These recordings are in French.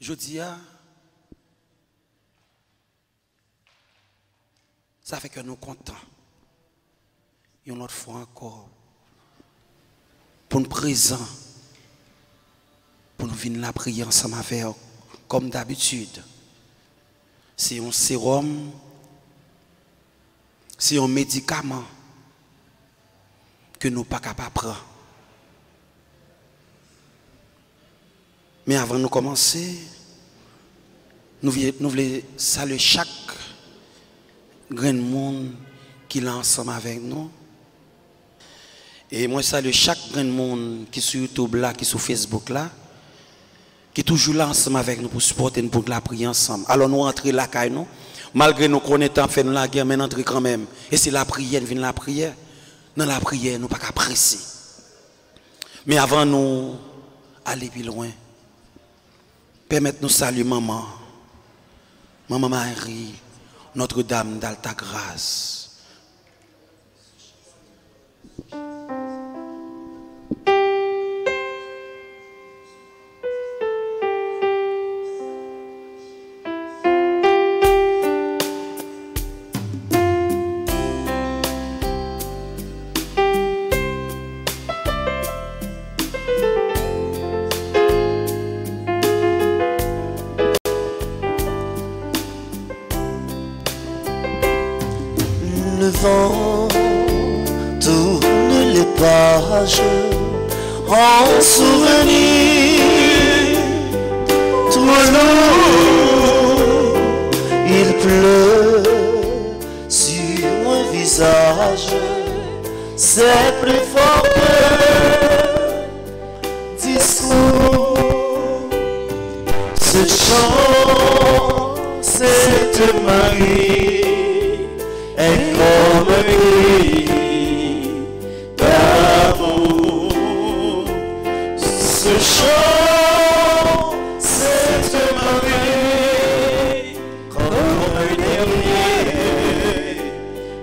Je dis, ça fait que nous comptons. Une autre fois encore. Pour nous présent. Pour nous venir la prier ensemble avec eux, comme d'habitude. C'est un sérum. C'est un médicament que nous ne sommes pas capables de prendre. Mais avant de commencer, nous voulons saluer chaque grand monde qui est ensemble avec nous. Et moi, je salue chaque grand monde qui est sur YouTube, là, qui est sur Facebook, là, qui est toujours là ensemble avec nous pour supporter nous, pour la prier ensemble. Alors nous rentrons là, nous, malgré nous connaissons fait la guerre, mais nous entrons quand même. Et c'est la prière, vient la prière. Dans la prière, nous ne pouvons pas presser. Mais avant nous aller plus loin, permettez-nous de saluer maman. Maman Marie, Notre-Dame d'Alta Grâce. Le vent tourne les pages en souvenir. Trop lourd, il pleut sur mon visage. C'est plus fort que discours. Ce chant, cette Marie est comme un cri d'amour. Ce chant, cette Marie, comme un dernier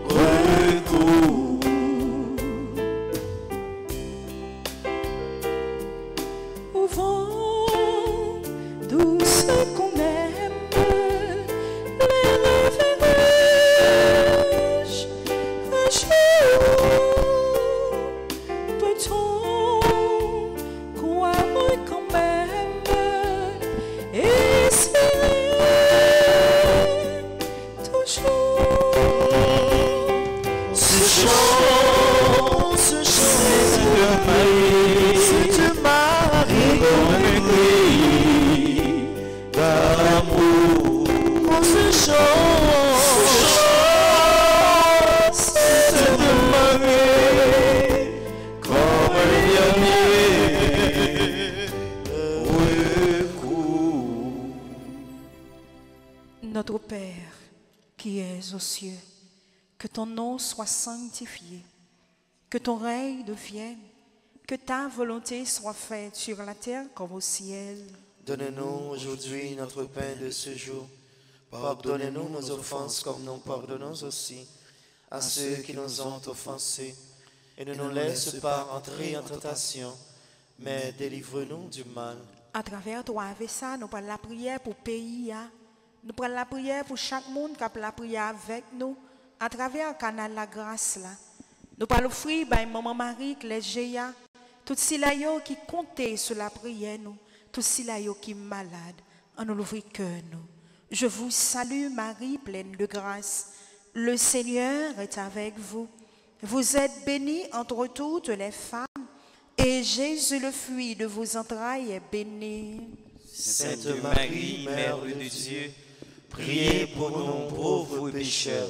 recours. Au vent, douce qu'on aime, les rêves rouges. Un jour, peut-on croire quand même, espérer toujours. Ce chant, cette Marie, comme un cri d'amour. Ce chant, cette Marie, comme un dernier recours. Notre Père, qui es aux cieux, que ton nom soit sanctifié, que ton règne vienne, que ta volonté soit faite sur la terre comme au ciel. Donne-nous aujourd'hui notre pain de ce jour. Pardonnez-nous nos offenses comme nous pardonnons aussi à ceux qui nous ont offensés. Et ne nous laisse pas entrer en tentation, mais délivre-nous du mal. À travers toi, avec ça, nous prenons la prière pour le pays. Nous prenons la prière pour chaque monde qui a la prière avec nous, à travers le canal La Grâce. Là. Nous parlons offrir à Maman Marie, les Géa, tout ceux qui comptent sur la prière, nous, tout ceux qui sont malades, en nous l'ouvrir cœur, nous. Je vous salue, Marie, pleine de grâce. Le Seigneur est avec vous. Vous êtes bénie entre toutes les femmes, et Jésus, le fruit de vos entrailles, est béni. Sainte Marie, Mère de Dieu, priez pour nous pauvres pécheurs,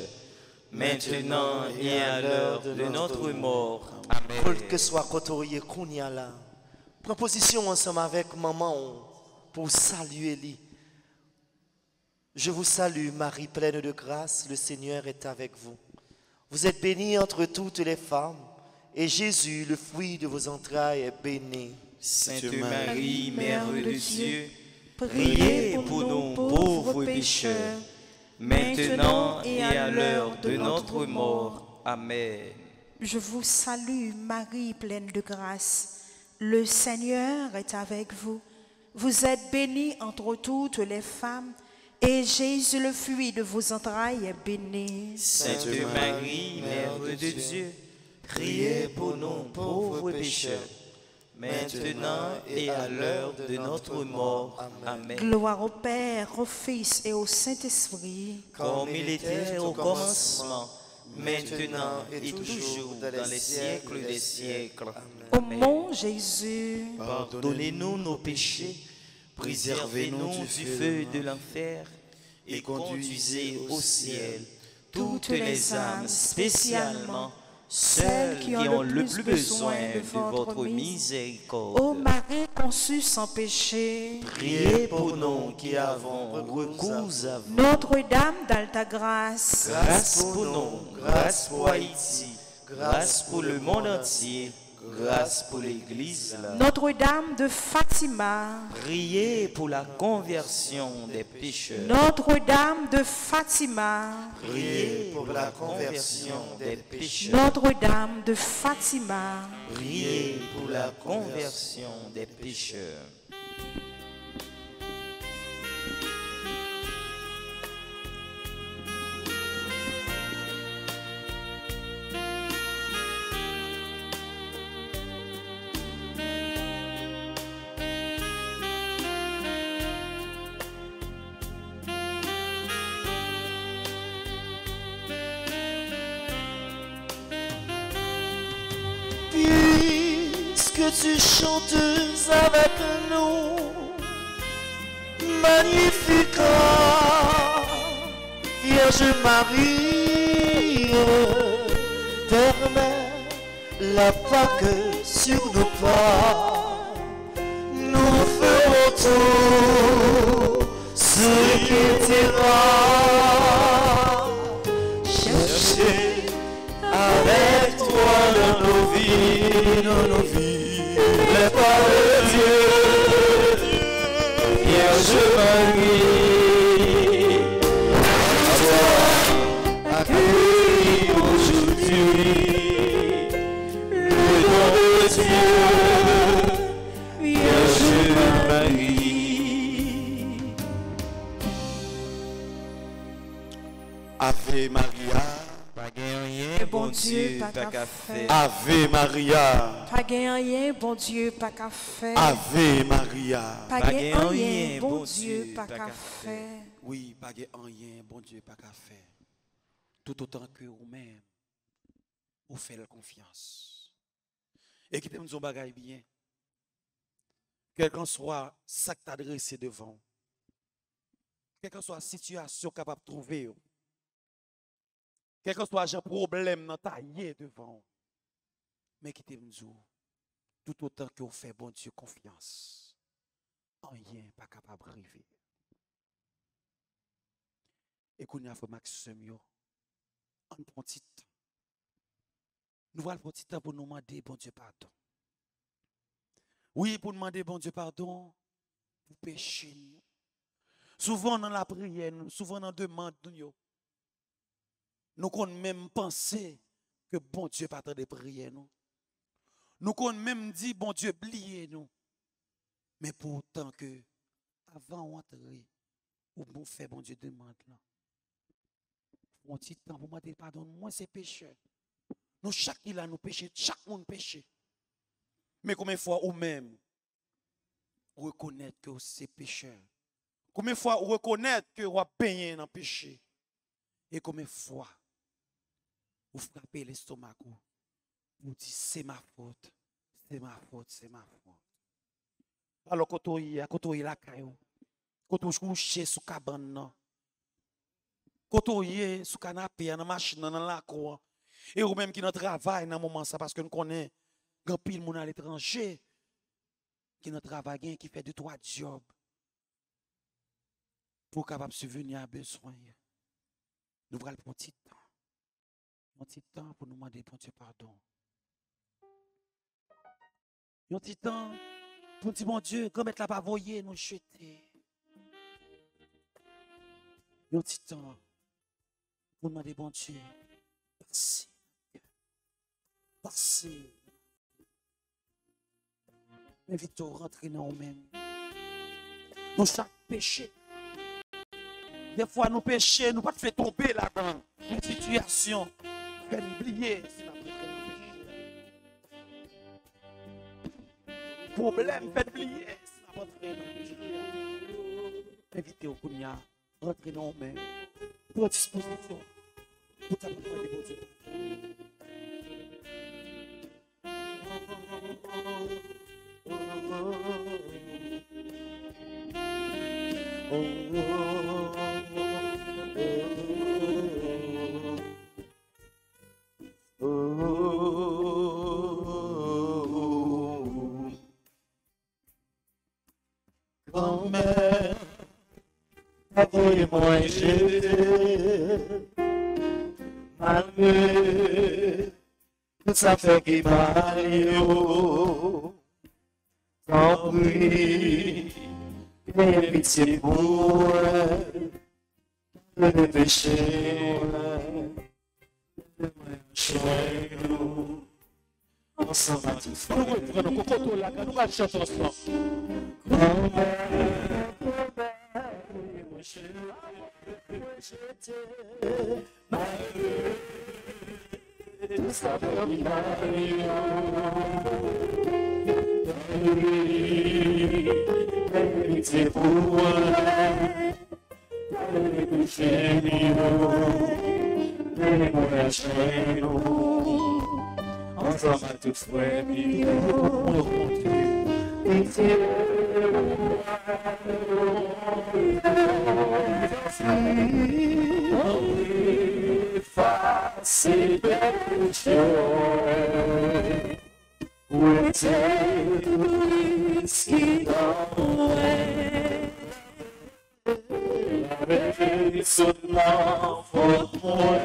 maintenant et à l'heure de notre mort. Amen. Quel que soit côté qu'on y a là, prends position ensemble avec maman pour saluer lui. Je vous salue, Marie pleine de grâce, le Seigneur est avec vous. Vous êtes bénie entre toutes les femmes, et Jésus, le fruit de vos entrailles, est béni. Sainte Marie, Mère de Dieu, priez pour nous pauvres pécheurs, maintenant et à l'heure de notre mort. Amen. Je vous salue, Marie pleine de grâce. Le Seigneur est avec vous. Vous êtes bénie entre toutes les femmes, et Jésus, le fruit de vos entrailles, est béni. Sainte Marie, Mère de Dieu, priez pour nous pauvres pécheurs, maintenant et à l'heure de notre mort. Amen. Gloire au Père, au Fils et au Saint-Esprit. Comme il était au commencement, maintenant et toujours, dans les siècles des siècles. Au mon Jésus, pardonnez-nous nos péchés, préservez-nous du feu de l'enfer et conduisez au ciel toutes les âmes, spécialement celles qui ont le plus besoin de votre miséricorde. Ô Marie conçue sans péché, priez pour nous qui avons recours à vous. Notre-Dame d'Alta Grâce, grâce pour nous, grâce pour Haïti, grâce pour le monde entier, grâce pour l'Église. Notre-Dame de Fatima, priez pour la conversion des pécheurs. Notre-Dame de Fatima, priez pour la conversion des pécheurs. Notre-Dame de Fatima, priez pour la conversion des pécheurs. Que tu chantes avec nous, Magnificat, Vierge Marie, permets la Pâque sur nos pas. Nous ferons tout ce qui t'ira. Chercher avec toi dans nos vies. Les pas de Dieu, Vierge Marie, à toi accueille aujourd'hui le don de Dieu, Vierge Marie. Ave Maria. bon Dieu, pas qu'à faire. Ave Maria. Pas rien, bon Dieu, pas qu'à faire. Ave Maria. Pas rien, bon Dieu, pas qu'à faire. Oui, pas rien, bon Dieu, pas qu'à faire. Tout autant que vous-même, vous faites confiance. Et qui peut nous bagaille bien. Quel qu'en soit ça que tu as dressé devant, quelle que soit la situation capable de trouver, quel que soit le problème dans ta vie devant, mais qui te dit, tout autant que vous faites bon Dieu confiance, rien pas capable de arriver. Et qu'on y a fait Maxime, on prend petit temps. Nous allons prendre petit temps pour nous demander bon Dieu pardon. Oui, pour demander bon Dieu pardon pour pécher. Souvent dans la prière, souvent dans la demande, nous qu'on même penser que bon Dieu pas de prière nous. Nous qu'on même dit bon Dieu oubliez nous. Mais pourtant que avant d'entrer ou bon faire bon Dieu demande là. Mon petit temps pour demander pardon, moi c'est pécheur. Nous chaque il a nous péché, chaque monde péché. Mais combien de fois ou même reconnaître que c'est pécheur. Combien de fois reconnaître que vous avez peigné dans le péché. Et combien de fois vous frappez l'estomac vous dites c'est ma faute, c'est ma faute, c'est ma faute. Alors quand vous y la caillou, quand vous couchez sous cabane, quand vous y sous canapé, dans la machine, dans la cour, et vous même qui dans travail dans moment ça parce que nous connaissons grand pile moun à l'étranger qui dans travail qui fait 2-3 jobs pour capable subvenir à besoin. Nous allons prendre un petit temps pour nous demander bon Dieu pardon. Un petit temps pour dire bon Dieu, quand mettre la pas voyer nous jeter. Un petit temps pour demander bon Dieu, merci. Passez. Invite-toi à rentrer dans nous-mêmes. Nous chaque péché. Des fois, nous péchons, nous pas te fait tomber là-dedans. Une situation. Fait oublier. C'est la péché. Problème, fait oublier. C'est la péché. Évitez au Kounia. Rentrez dans les mains. Pour disposition. Pour ta prière de Dieu. Grand-mère, appuyez-moi et j'ai malgré tout ça fait qu'il m'aille. Tant pis, ayez pitié pour moi, le péché, chez nous, ensemble à tout faire. Nous reprenons là, nous allons chanter ensemble. C'est pour moi, chez nous, ensemble à tout faire. Effacer péché, où était ce qui avait seulement votre moi.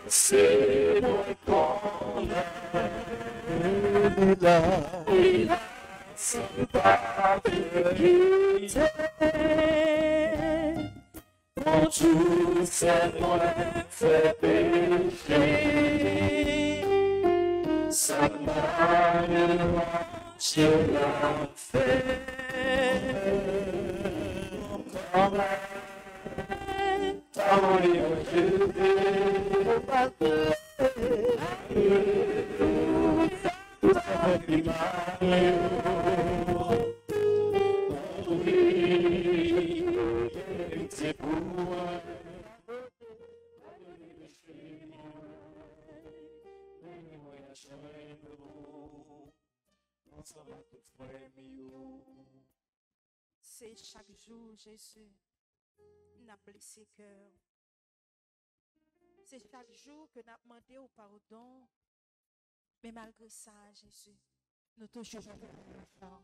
C'est moi qu'on est là. C'est pas vérité. Quand tout c'est moi fait pécher, ça m'a je l'ai fait. Comme tant je vais pas c'est pour moi. C'est chaque jour, Jésus, n'a blessé cœur. C'est chaque jour que n'a demandé au pardon. Mais malgré ça, Jésus, nous toujours fort.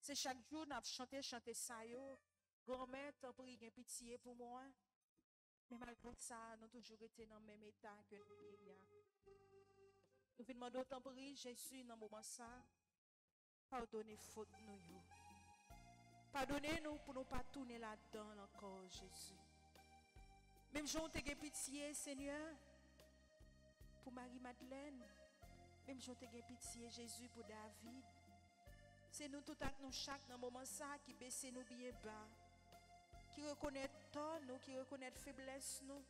C'est chaque jour n'a chanté ça yo. Grand-mère, t'en prie, gain pitié pour moi. Mais malgré ça, nous toujours été dans le même état que nous hier. Nous venons demander autant prie, Jésus, dans le moment ça, pardonnez faute nous. Pardonnez-nous pour ne pas tourner là-dedans encore, Jésus. Même si on te pitié, Seigneur, pour Marie-Madeleine. Même si on te pitié, Jésus, pour David. C'est nous tout avec nous chaque dans le moment ça qui baisse nous bien bas. Qui reconnaît tort nous, qui reconnaît faiblesse nous.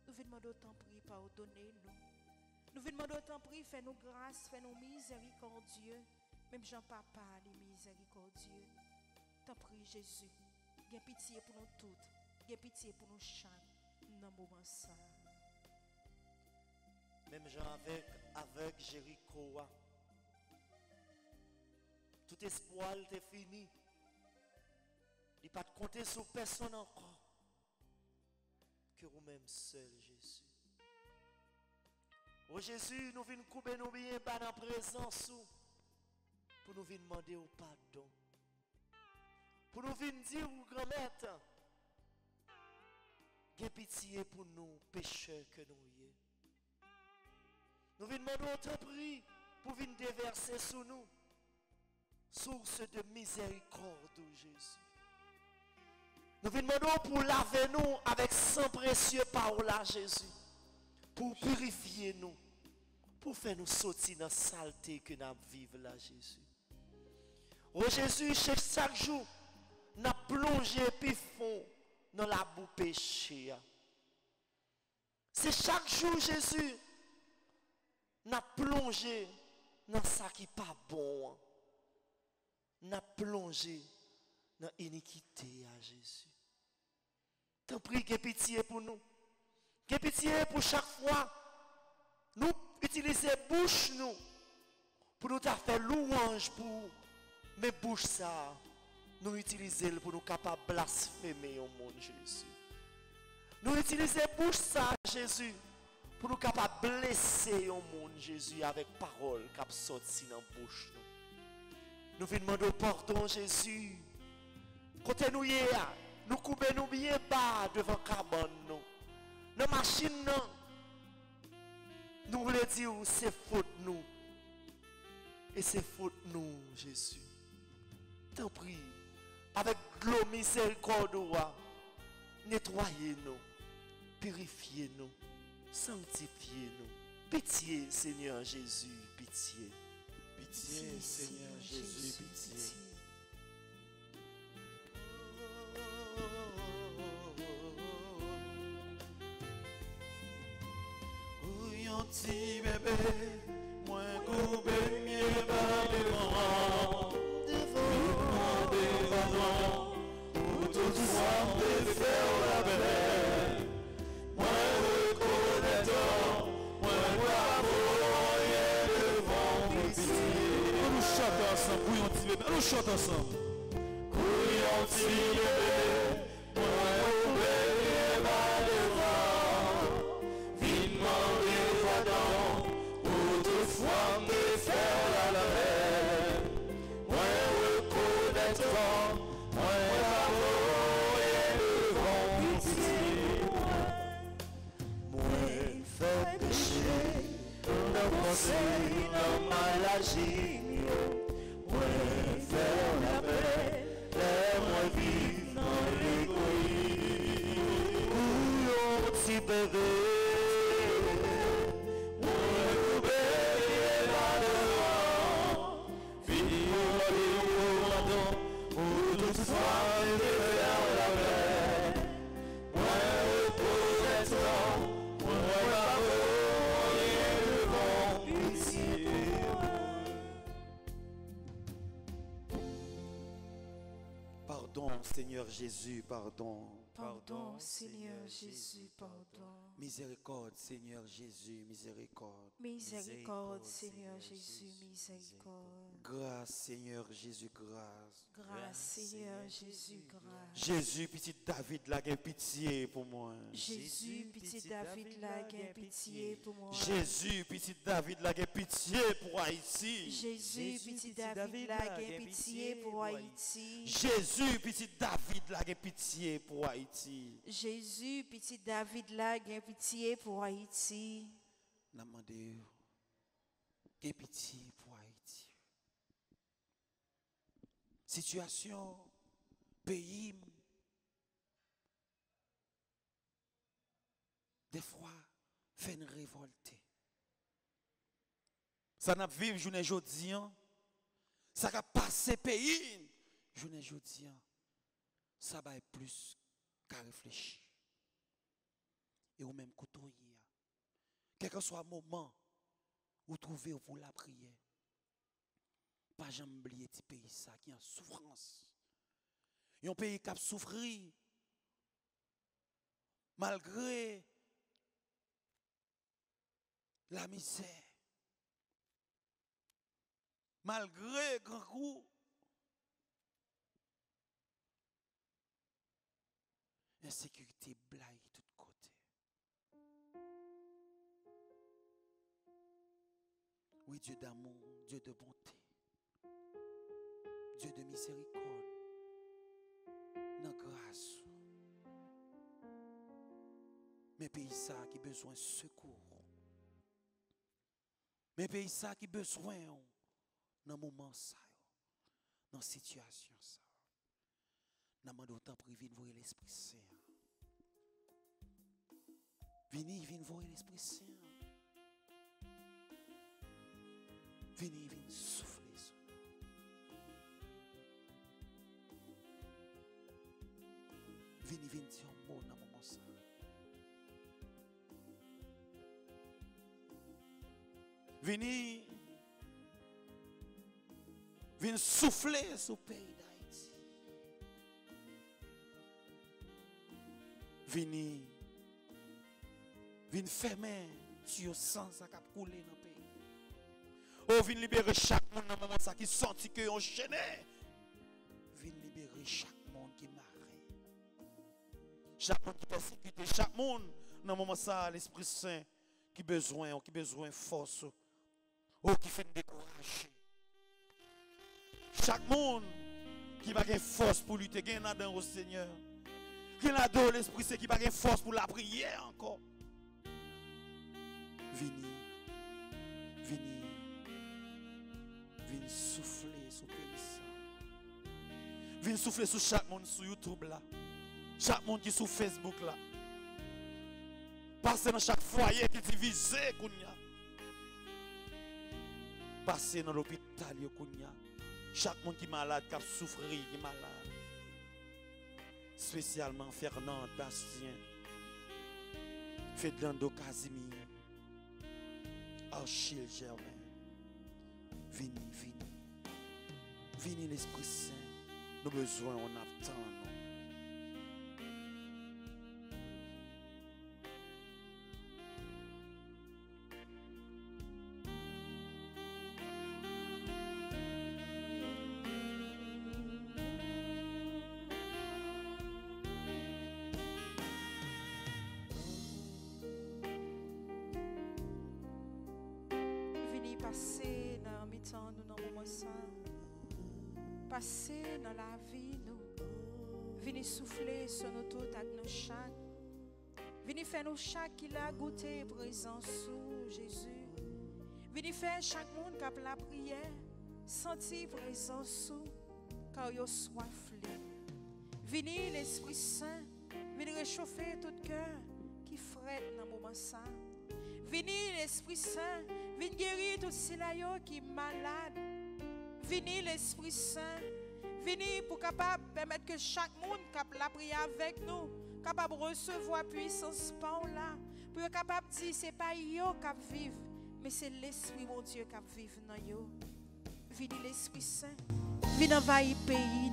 Nous venons demander autant prix, pardonnez-nous. Nous venons demander autant prix, fais-nous grâce, fais-nous miséricordieux. Même Jean-Papa, les miséricordieux. T'en prie, Jésus. Gain pitié pour nous toutes. Gain pitié pour nous chaque dans le moment ça. Même Jean avec Jéricho. Tout espoir est fini. Il n'y a pas de compter sur personne encore. Que vous-même seul, Jésus. Oh Jésus, nous venons couper nos biens par la présence pour nous venir demander au pardon. Pour nous venir dire au grand-mère, qu'il y ait pitié pour nous, pécheurs que nous y est. Nous venons demander autant prix pour venir déverser sur nous, source de miséricorde, Jésus. Nous venons demander pour laver nous avec sang précieux par là, Jésus, pour purifier nous, pour faire nous sortir dans la saleté que nous vivons là, Jésus. Oh Jésus, chaque jour, nous plongé puis fond dans la boue péché. C'est chaque jour, Jésus, nous plongé dans ça qui n'est pas bon. Nous plongé dans l'iniquité à Jésus. T'en prie, que pitié pour nous. Que pitié pour chaque fois. Nous utilisons bouche nous pour nous faire louange pour mais bouche ça. Nous utilisons pour nous capables de blasphémer au monde Jésus. Nous utilisons bouche ça Jésus pour nous capables de blesser au monde Jésus avec parole qui sorti dans la bouche nous. Nous venons demander pardon Jésus. Quand nous y est, nous coupons nous bien bas devant la cabane nous. Dans la machine nous voulons dire c'est faute nous. Et c'est faute nous Jésus. T'en prie, avec l'eau miséricorde, nettoyez-nous, purifiez-nous, sanctifiez-nous. Pitié, Seigneur Jésus, pitié. Pitié, Seigneur Jésus, pitié. Petit bébé, moi coupé mieux par devant. Pour toutefois me faire la belle. Moi reconnaître, moi bravo et devant pitié. Nous chantons ensemble, couillons petit bébé, nous chantons ensemble. Couillons petit bébé, moi coupé mieux par devant. Vite demander pardon, pour toutefois me faire la belle. Moi reconnaître. Conseil dans ma maladie, moi faire la paix, laisse-moi vivre dans l'égoïsme. Couillon petit bébé, moi bébé là-dedans, vivre là-dedans, pour toutefois me faire la paix, moi reconnaître, moi bravo. Pardon, Seigneur Jésus, pardon. Pardon, Seigneur Jésus, pardon. Miséricorde, Seigneur Jésus, miséricorde. Miséricorde, Seigneur Jésus, miséricorde. Grâce, Seigneur Jésus, grâce. Grâce, Seigneur Jésus, grâce. Jésus, petit David, la pitié pour moi. Jésus, petit David, la pitié pour moi. Jésus, petit David, la pitié pour Haïti. Jésus, petit David, la pitié pour Haïti. Jésus, petit David, la pitié pour Haïti. Jésus, petit David, la pitié pour Haïti. N'a demandé pitié pour Haïti. Situation, pays, des fois, fait une révolte. Ça n'a vécu journée aujourd'hui, ça a passé pays journée aujourd'hui. Ça va être plus qu'à réfléchir. Et au même côtoyer. Quel que soit le moment où vous trouvez pour la prière. Pas jamais oublier ce pays ça qui est en souffrance. Un pays qui a souffert malgré la misère. Malgré grand coup. Insécurité blague de tous côtés. Oui, Dieu d'amour, Dieu de bonté, Dieu de miséricorde, de grâce. Mais pays ça qui besoin de secours. Mais pays ça qui besoin dans moment ça, dans situation ça. N'a pas d'autant privé de voir l'Esprit Saint. Venez voir l'Esprit Saint. Vini, vini souffler sur nous. Vini, vini dire un mot dans le moment ça. Vini, vini souffler sur le pays d'Haïti. Vini, vini fermer sur sang ça qui a coulé dans le pays. Oh, vini libérer chaque monde dans le moment ça qui senti que on chaîné. Vini libérer chaque monde qui marre. Chaque monde qui persécute, chaque monde dans le moment ça l'Esprit Saint qui besoin de force. Oh, qui fait décourager. Chaque monde qui va gagner force pour lutter, gagner dans au Seigneur. Qui n'a dans l'Esprit Saint qui va gagner force pour la prière encore. Vini souffler sur le pays ça. Vini souffler sur chaque monde sur YouTube là. Chaque monde qui est sur Facebook là. Passez dans chaque foyer qui est divisé, Kounia. Passez dans l'hôpital, Kounia. Chaque monde qui est malade, qui a souffert, qui est malade. Spécialement Fernand, Bastien, Ferdinando Casimir, Achille Germain. Vini l'Esprit Saint. Nous avons besoin, on attend. Passer dans le temps, nous dans le moment ça. Passer dans la vie, nous. Venez souffler sur nos taux avec nos chaque. Venez faire nos chaque qui l'a goûté présence sous Jésus. Venez faire chaque monde qui a la prière. Sentir présence sous car il a soif. Venez l'Esprit Saint. Venez réchauffer tout cœur qui frette dans le moment ça. Venez l'Esprit Saint, venez guérir tout cela qui est malade. Venez l'Esprit Saint, venez pour capable permettre que chaque monde qui la prière avec nous, capable recevoir puissance par là, pour capable dire c'est pas yo qui vivent, mais c'est l'Esprit mon Dieu qui vit dans yo. Venez l'Esprit Saint, venez envahir le pays.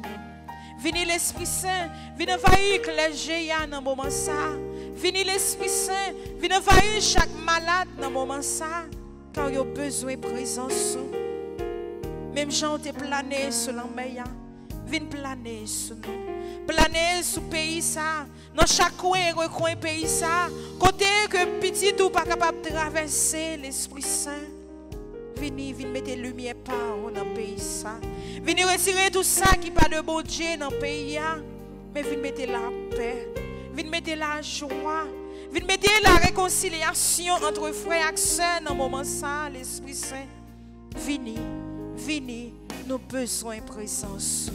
Venez l'Esprit Saint, venez envahir les géants dans le moment ça. Venez l'Esprit Saint, venez envahir chaque malade dans le moment ça, car il a besoin de présence. Même gens ont plané sur l'enmeillant, venez planer sur nous, planer sur le pays ça, dans chaque coin, recoin pays ça, côté que petit tout pas capable de traverser l'Esprit Saint. Venez mettre lumière par dans le pays ça. Venez retirer tout ça qui pas de bon Dieu dans le pays, mais venez mettre la paix. Venez mettre la joie. Venez mettre la réconciliation entre frères et sœurs dans le moment ça, l'Esprit Saint. Venez, nos besoins présence.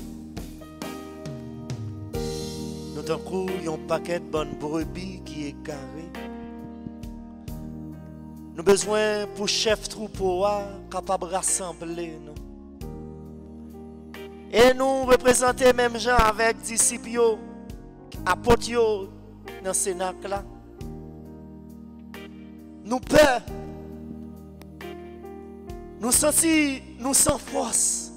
Nous avons un paquet de bonnes brebis qui est carré. Nous avons besoin pour chef troupeau capable de rassembler nous. Et nous représenter même gens avec disciples, apôtres dans ce cénacle là. Nous peur. Nous sentis, nous sans force.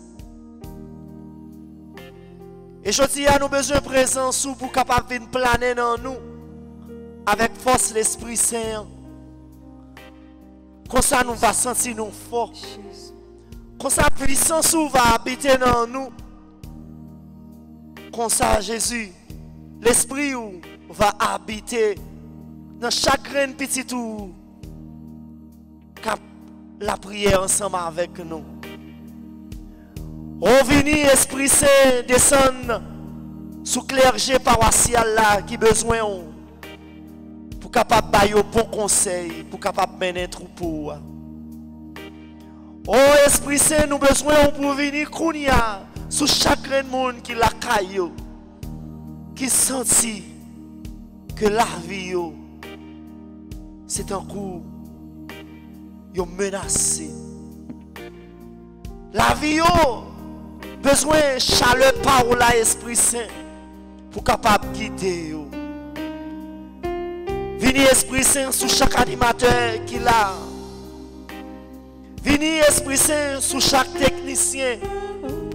Et je dis à nous besoin de présence pour capable de planer dans nous avec force l'Esprit Saint. Comme ça nous va sentir nous forts. Comme ça puissance va habiter dans nous. Comme ça Jésus, l'Esprit va habiter dans chaque grain petit tout. Cap la prière ensemble avec nous. Oh vini Esprit Saint descend sous clergé paroissial là qui besoin pour capable bailler bon conseil, pour capable mener un troupeau. Oh Esprit Saint, nous besoin pour venir kounia sous chaque monde qui la caillou, qui sentit que la vie c'est un coup yo menacé. La vie a besoin de chaleur par l'Esprit Saint pour capable guider. Vini Esprit Saint sur chaque animateur qui l'a. Vini Esprit Saint sur chaque technicien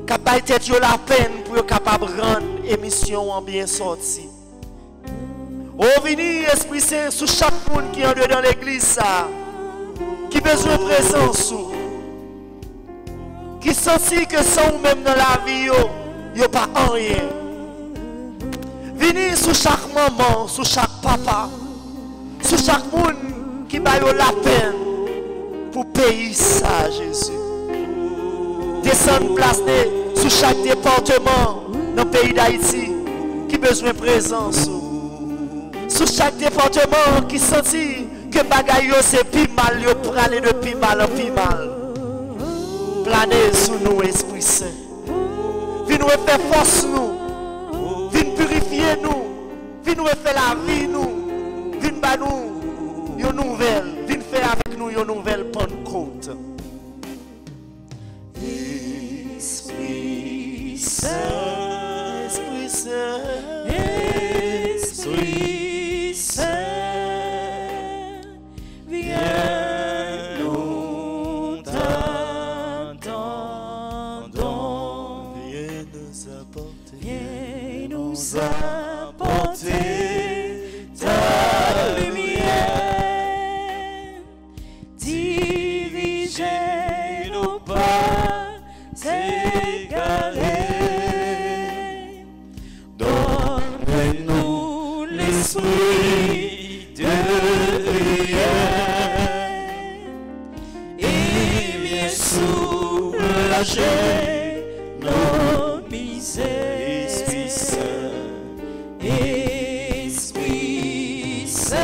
qui a tête la peine pour être capable de rendre l'émission en bien sortie. Oh, vini Esprit Saint sur chaque monde qui est dans l'église, qui a besoin de présence, qui sentit que sans ou même dans la vie, il n'y a pas rien. Vini sur chaque maman, sur chaque papa, sur chaque monde qui a la peine pour payer ça, Jésus. Descendre place sur chaque département dans le pays d'Haïti qui a besoin de présence. Sur chaque département qui sentit que bagaille c'est plus mal, yo praler de plus mal en plus mal. Planez sous nous, Esprit Saint. Viens nous faire force nous. Viens purifier nous. Viens nous faire la vie nous. Viens ba nous une nouvelle. Viens faire avec nous une nouvelle Pentecôte. Esprit Saint, Esprit Saint, Esprit Saint, viens nous t'attendons, viens nous apporter ta lumière, diriger nos pas égarés, donne-nous l'esprit de prière et viens soulager nos misères. Esprit Saint, Esprit Saint,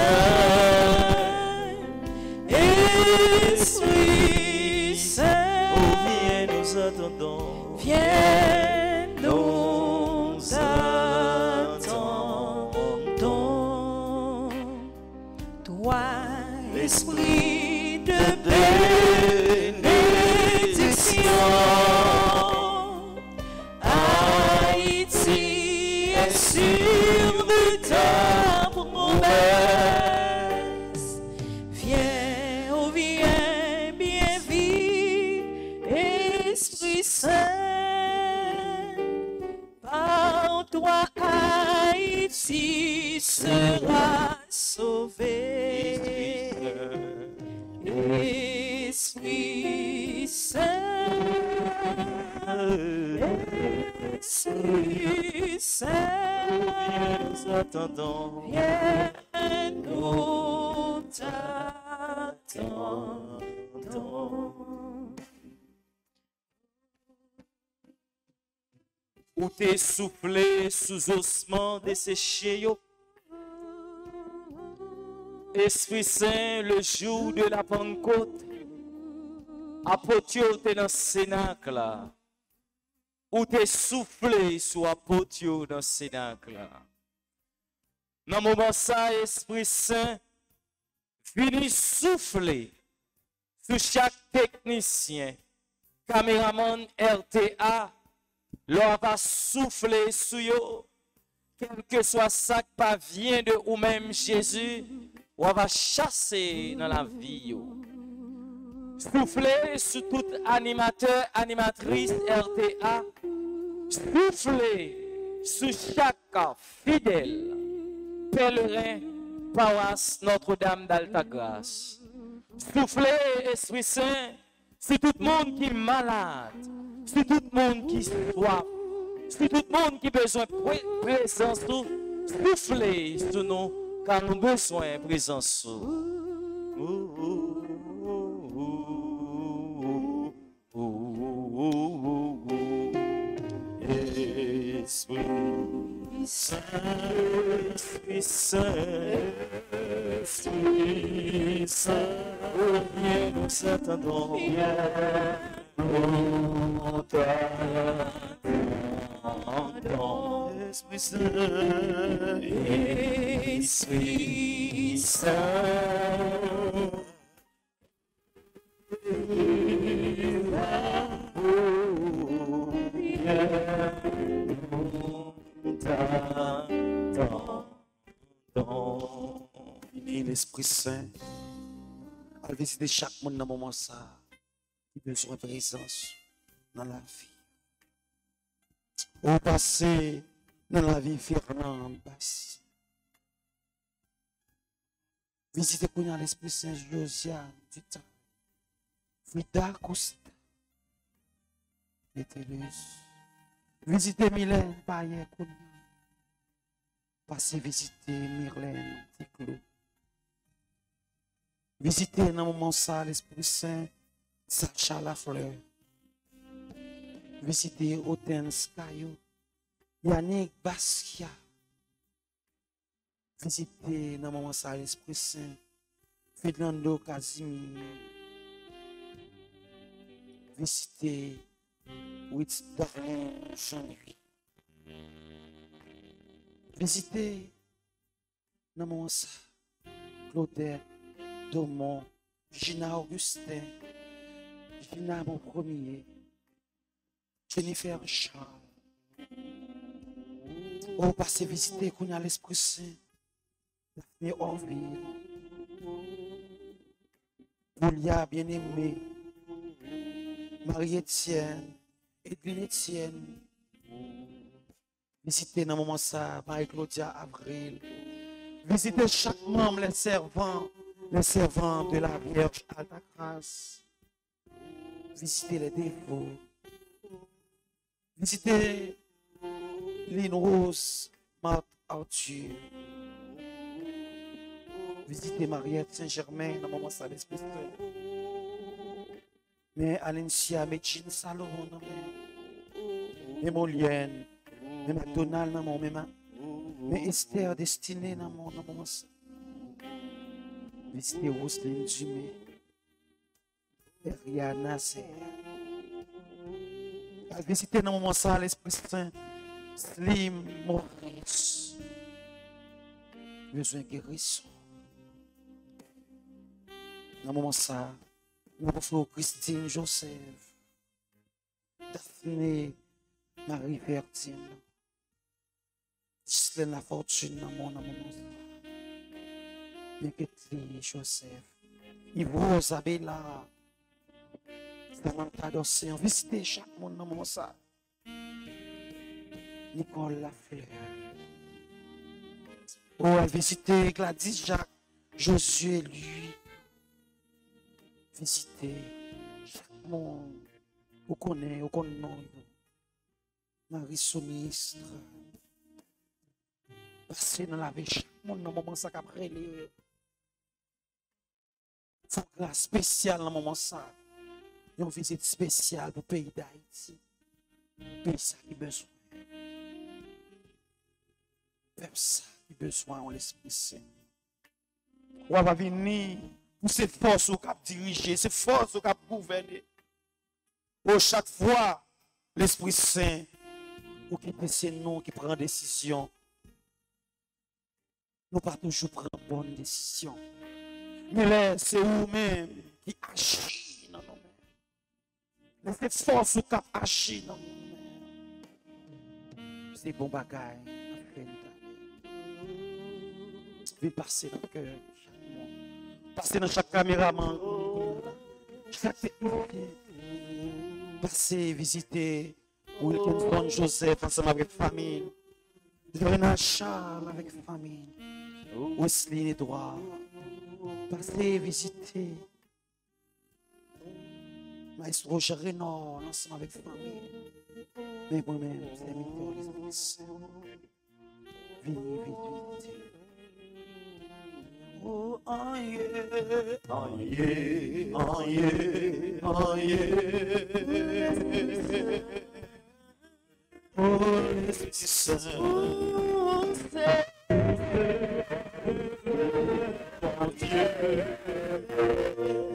Esprit Saint, oh viens nous attendons, viens nous attendons, toi l'esprit de bénédiction. Haïti est sûr de ta promesse. Viens, oh viens, bien vite, Esprit Saint. Par toi, Haïti sera sauvé. Esprit Saint, Esprit Saint, nous attendons, viens nous t'attendons. Ou t'es soufflé sous ossements desséchés, yo. Esprit Saint, le jour de la Pentecôte, apôtre t'es dans le cénacle là. Ou t'es soufflé sous apôtre dans le cénacle là. Dans le moment ça, Esprit Saint, vini souffler sur chaque technicien, caméraman RTA, l'on va souffler sur eux, quel que soit ça qui vient de ou même Jésus, on va chasser dans la vie. Souffler sur tout animateur, animatrice RTA, souffler sur chaque fidèle, pèlerin, paroisse Notre-Dame d'Altagrace. Souffler, Esprit Saint, sur tout le monde qui est malade, sur tout le monde qui soif, sur tout le monde qui a besoin de présence, souffler sur nous, car nous avons besoin de présence. Esprit Saint, Esprit Saint, Esprit Saint, viens nous attendons, viens nous t'attendons. Esprit Saint, Esprit Saint, l'Esprit Saint, à visiter chaque monde dans le moment ça, qui a besoin de présence dans la vie. Au passé, dans la vie, Fernand passe. Visitez pour l'Esprit Saint, Josiane, du temps. Frida Costa. Métellus. Visitez Mylène, Payen, Kounia. Passez visiter Myrlène, Ticlou. Visitez dans le moment ça, l'Esprit Saint, Sacha Lafleur. Visitez Hortense Caillou, Yannick Basquiat. Visitez dans le moment ça, l'Esprit Saint, Fernando Casimir. Visitez Darlene Jean-Louis. Visitez dans le moment ça, Claudette Domont, Gina Augustin, Gina mon premier, Jennifer Charles. On passe visiter qu'on a l'Esprit Saint, Daphné Orville, Julia bien-aimée, Marie-Étienne, Edwin Étienne. Visitez dans le moment ça, Marie-Claudia Avril. Visitez chaque membre, les servants de la Vierge à la grâce. Visitez les dévots. Visitez Lynn Rose, Marthe Arthur. Visitez Mariette Saint-Germain dans le moment ça, l'Esprit Saint. Mais Alencia, mais Jean Salomon, mais Molienne, mais McDonald, mais Esther Destinée dans mon moment ça. Visitez Roselyne Dumé, Rihanna Nasser. Visitez dans le moment ça, l'Esprit Saint, Slim Maurice. Besoin de guérison. Dans le moment ça, notre frère Christine Joseph, Daphné Marie Vertine, Gislaine La Fortune dans mon moment ça. Minketli Joseph, Yves Isabella, Samantha d'Océan, visitez chaque monde dans mon ça. Nicole Lafleur. Oh, visitez Gladys Jacques, Josué lui. Visitez chaque monde. Vous connaissez, Marie Soumistre. Passez dans la vie chaque monde dans le moment ça qu'après les. Faut grâce spéciale dans le moment ça. Une visite spéciale pour le pays d'Haïti. Pays ça qui a besoin. Peuple ça qui a besoin en l'Esprit Saint. On va venir pour cette force qui a dirigé, cette force qui a gouverné. Chaque fois, l'Esprit Saint, pour qu'il puisse nous qui prend décision, nous pas toujours prendre bonne décision. Mais là, c'est vous-même qui agit dans nos mains. C'est force qui agit dans nos mains. C'est bon bagaille. Vite passer dans le cœur. Passer dans chaque caméraman. Chaque technicien. Passer, visiter Wilkinson Joseph ensemble avec famille. Joël Charles avec famille. Wesley Edouard. Passer, visiter. Maestro Roger Renaud ensemble avec famille. Mais moi-même, c'est Victor l'Esprit Saint. Venez, vite. Oh, aïe, aïe, aïe, aïe. Oh, l'Esprit Saint. Oh, c'est mon Dieu.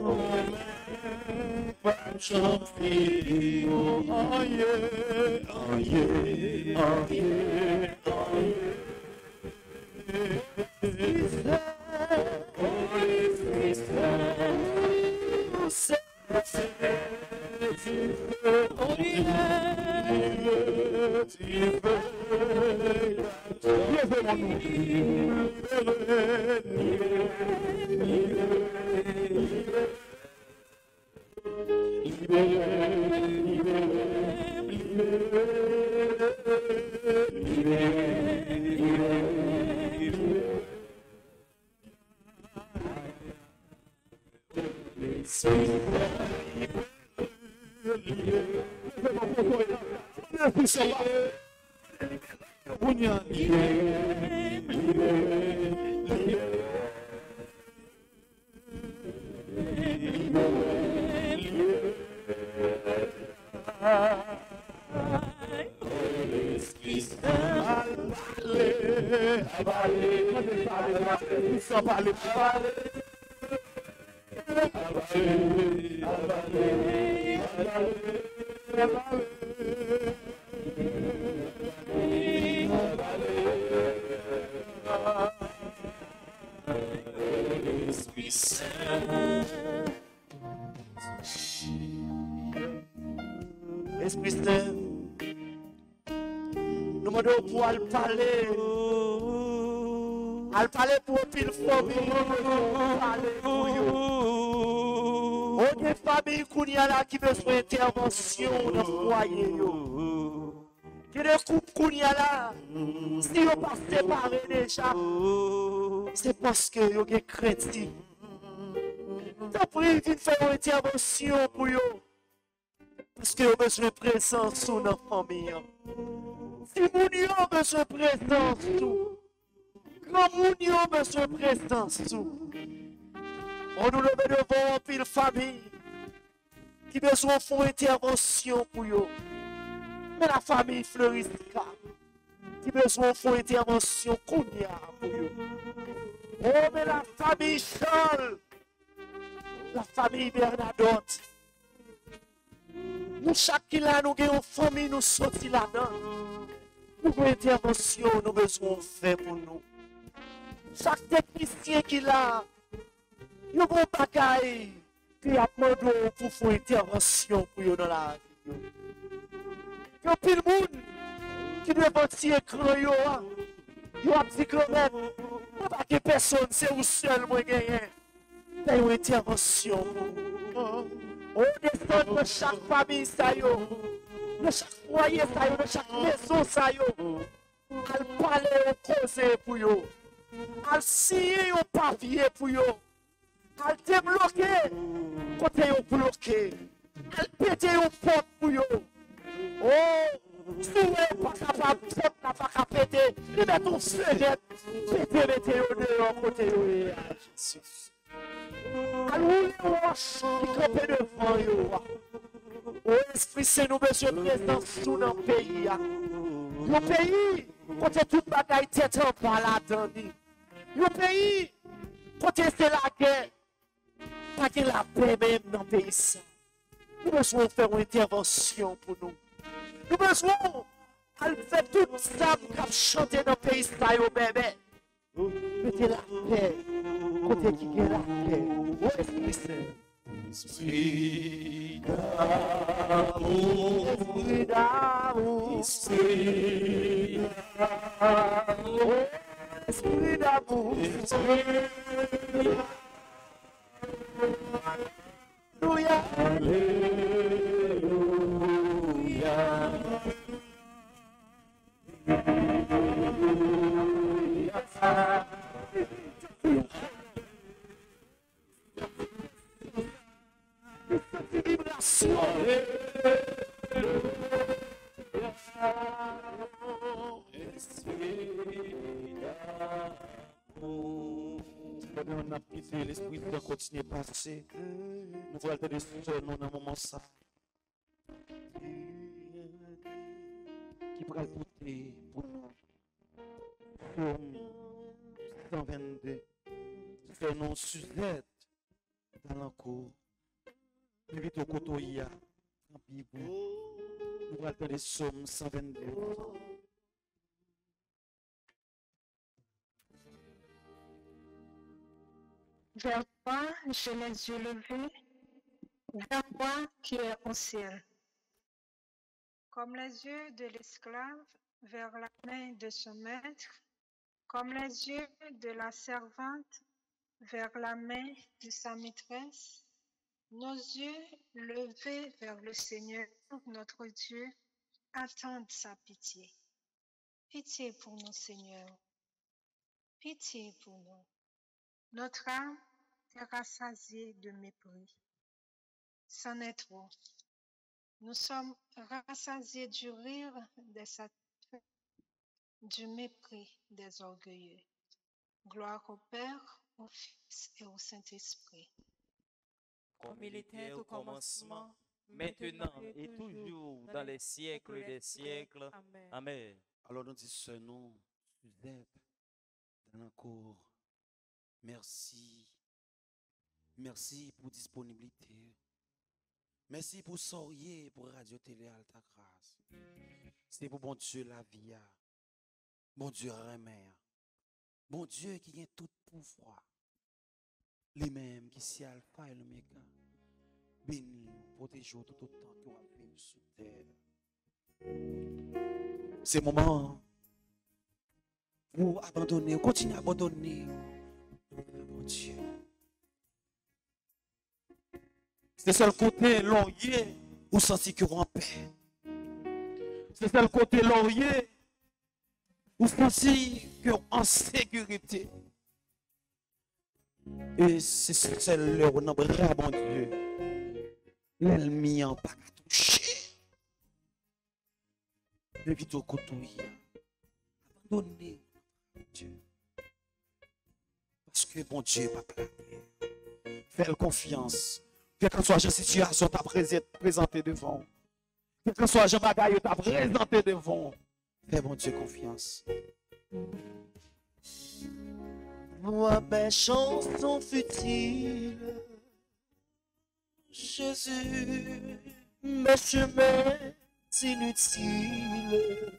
Oh, j'en prie. Oh, aïe, aïe, aïe, aïe. Esprit Saint, nous demandons pour aller parler. Al parler pour une famille, parler pour vous. On des familles qui a là qui besoin d'intervention dans le foyer. Que des couples qui a là, si on pas séparé déjà, c'est parce que vous avez crédit. T'as pris de faire une intervention pour vous. Parce que vous avez besoin de présence dans la famille. Si vous avez besoin de présence, quand vous avez besoin de présence, on nous le met devant une famille qui a besoin de faire une intervention pour vous. Mais la famille Fleurisca qui a besoin de faire une intervention pour vous. Oh, mais la famille Charles, la famille Bernadotte, nous, chaque là, nous avons une famille, nous sortis là-dedans. Nous avons une intervention, nous avons besoin de faire pour nous. Chaque technicien qui là, nous avons un bagaille qui a demandé pour faire une intervention pour nous dans la vie. Il y a plus de monde qui doit partir écran, il y a dit quand même, pas que personne, c'est vous seul, moi, gagné. Il y a une intervention. On descend de chaque famille, de chaque foyer, de chaque maison, al parler, au causer pour vous, al signer un papier pour vous, al débloquer côté vous bloqué, al péter une porte pour vous. Oh, si vous n'êtes pas capable, vous n'êtes pas capable de péter, vous mettez une fenêtre, péter, mettez-vous dehors côté vous. Jésus. Allouez roche qui campe devant vous. Oh, Esprit Saint, nous besoin de présence sous notre pays. Le pays, côté toute bataille tête en bas là-dedans. Le pays, côté c'est la guerre. Pas que la paix même dans le pays. Nous besoin de faire une intervention pour nous. Nous besoin de faire tout ça pour chanter dans le pays, bébé. Mettez la paix. Côté qui est la paix. Oh, Esprit Saint. Esprit d'amour, Esprit d'amour, Esprit d'amour, Esprit d'amour, Alléluia, vibration. On a quitté l'esprit de continuer à passer. Nous voulons te décider dans un moment ça. Qui pourrait voter pour nous. Comme 122. Fait non Suzette dans l'encours. Nous vite au Kotoya. En Bible. Nous voulons te les Psaume 122. Vers toi, j'ai les yeux levés, vers toi qui es au ciel. Comme les yeux de l'esclave vers la main de son maître, comme les yeux de la servante vers la main de sa maîtresse, Nos yeux levés vers le Seigneur, notre Dieu, attendent sa pitié. Pitié pour nous, Seigneur. Pitié pour nous. Notre âme est rassasiée de mépris. C'en est trop. Nous sommes rassasiés du rire des satisfaits, du mépris des orgueilleux. Gloire au Père, au Fils et au Saint-Esprit. Comme il était au commencement, maintenant et toujours, dans les siècles des siècles. Amen. Alors nous disons, nous, Suzette, dans la cour, merci. Merci pour disponibilité. Merci pour sourire, pour Radio Télé Alta Grâce. C'est pour bon Dieu la vie. Bon Dieu remet. Bon Dieu qui a tout pouvoir. Lui-même qui c'est Alpha et l'Oméga. Béni, protégez tout autant que vous vivre sur terre. C'est le moment pour abandonner, continuer à abandonner. Bon Dieu. C'est seul côté laurier où sentir que en paix. C'est seul côté laurier où sentir que en sécurité. Et c'est celle là où on a bon Dieu. L'ennemi n'a pas touché. Depuis tout côté, abandonnez Dieu. Parce que bon Dieu pas plané. Fais confiance. Quelle que soit la situation, tu as présenté devant. Quelle que soit la bagaille, tu as présenté devant. Fais mon Dieu confiance. Moi, mes chansons futiles, Jésus, mes chemins inutiles.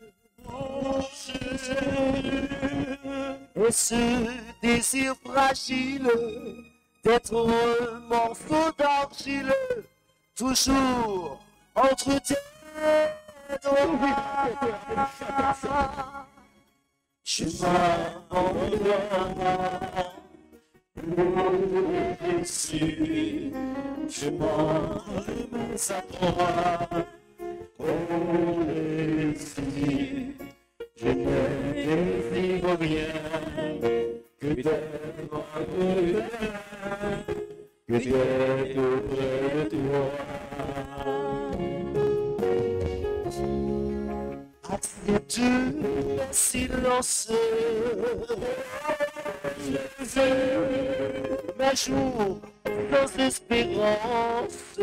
Oh Jésus, et ce désir fragile d'être un morceau d'argile, toujours entre tes doigts. Je m'abandonne Jésus, je m'en remets à toi. Oh Jésus, je ne désire rien que d'être auprès de toi. Accepte le silence, mes jours sans espérance.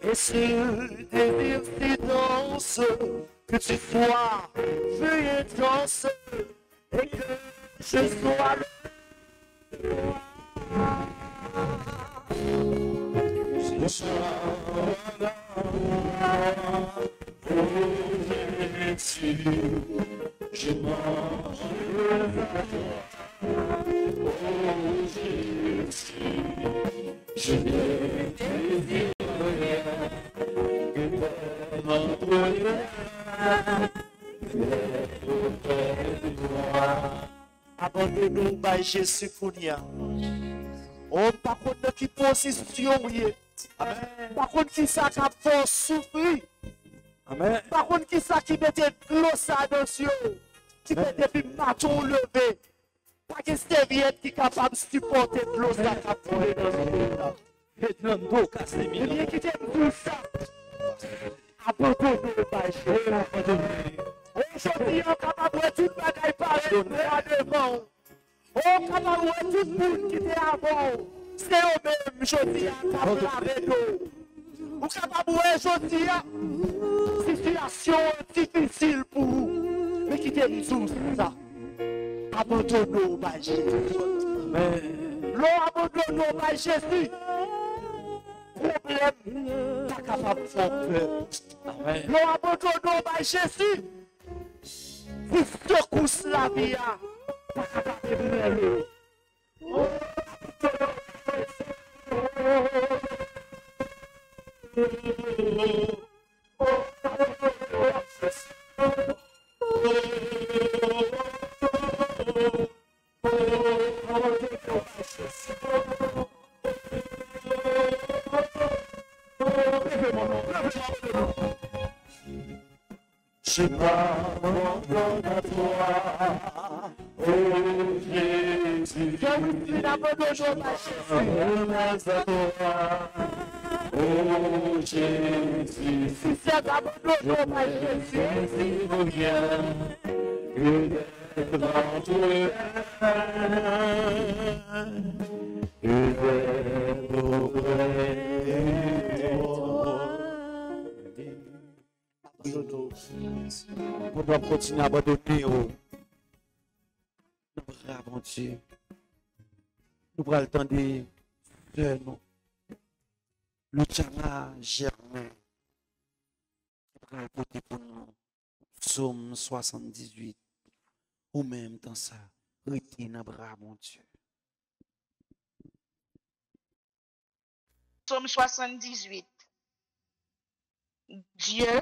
Et ce désir si dense, que tu sois feuille intense et que je sois le je sois là. Oh Jésus, je m'en veux à toi. Oh Jésus, je ne désire rien que notre lien, d'être auprès de toi. Abandonnez-nous par Jésus pour nous. Oh, par contre, qui position, amen. Par contre, qui ça qui a fait souffrir. Amen. Par contre, qui ça qui mettait de l'eau dans Dieu, qui mettait des matons levés. Pas que serviette qui est capable de supporter de l'eau ça qui a fait dans Dieu. Et bien, qui t'aime tout ça. Abandonnez par Jésus. Aujourd'hui, on est capable de tout bagaille par devant. Oh, capable de tout le monde qui était avant. C'est eux-mêmes, je dis, capable avec nous. Ou capable aujourd'hui, situation difficile pour vous. Mais qui t'aime tout ça. Abandonnons par Jésus. L'on abandonne par Jésus. Problème, pas capable de faire peur. L'on abandonne par Jésus. Vous secousse la vie. Pas capable de brûler. Oh, je m'abandonne à toi. Oh Jésus, je m'abandonne à toi. Oh Jésus, si c'est d'abandonner à Jésus, reviens, que devant toi, que on doit continuer à abandonner nos bras, mon Dieu. Nous prenons le temps de faire nous. Le Tchama Germain, qui va porter pour nous, Psaume 78, ou même dans ça, retiens nos bras, mon Dieu. Psaume 78. Dieu,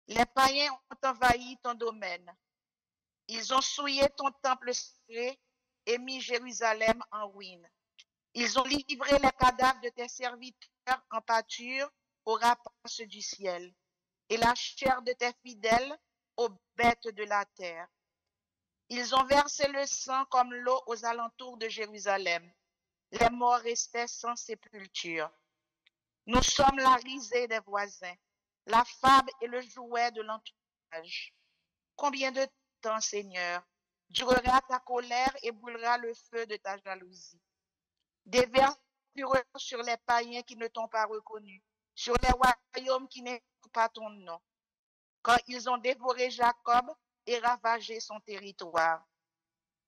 les païens ont envahi ton domaine. Ils ont souillé ton temple sacré et mis Jérusalem en ruine. Ils ont livré les cadavres de tes serviteurs en pâture aux rapaces du ciel et la chair de tes fidèles aux bêtes de la terre. Ils ont versé le sang comme l'eau aux alentours de Jérusalem. Les morts restaient sans sépulture. Nous sommes la risée des voisins, la fable et le jouet de l'entourage. Combien de temps, Seigneur, durera ta colère et brûlera le feu de ta jalousie? Déverse fureur sur les païens qui ne t'ont pas reconnu, sur les royaumes qui n'écoutent pas ton nom, quand ils ont dévoré Jacob et ravagé son territoire.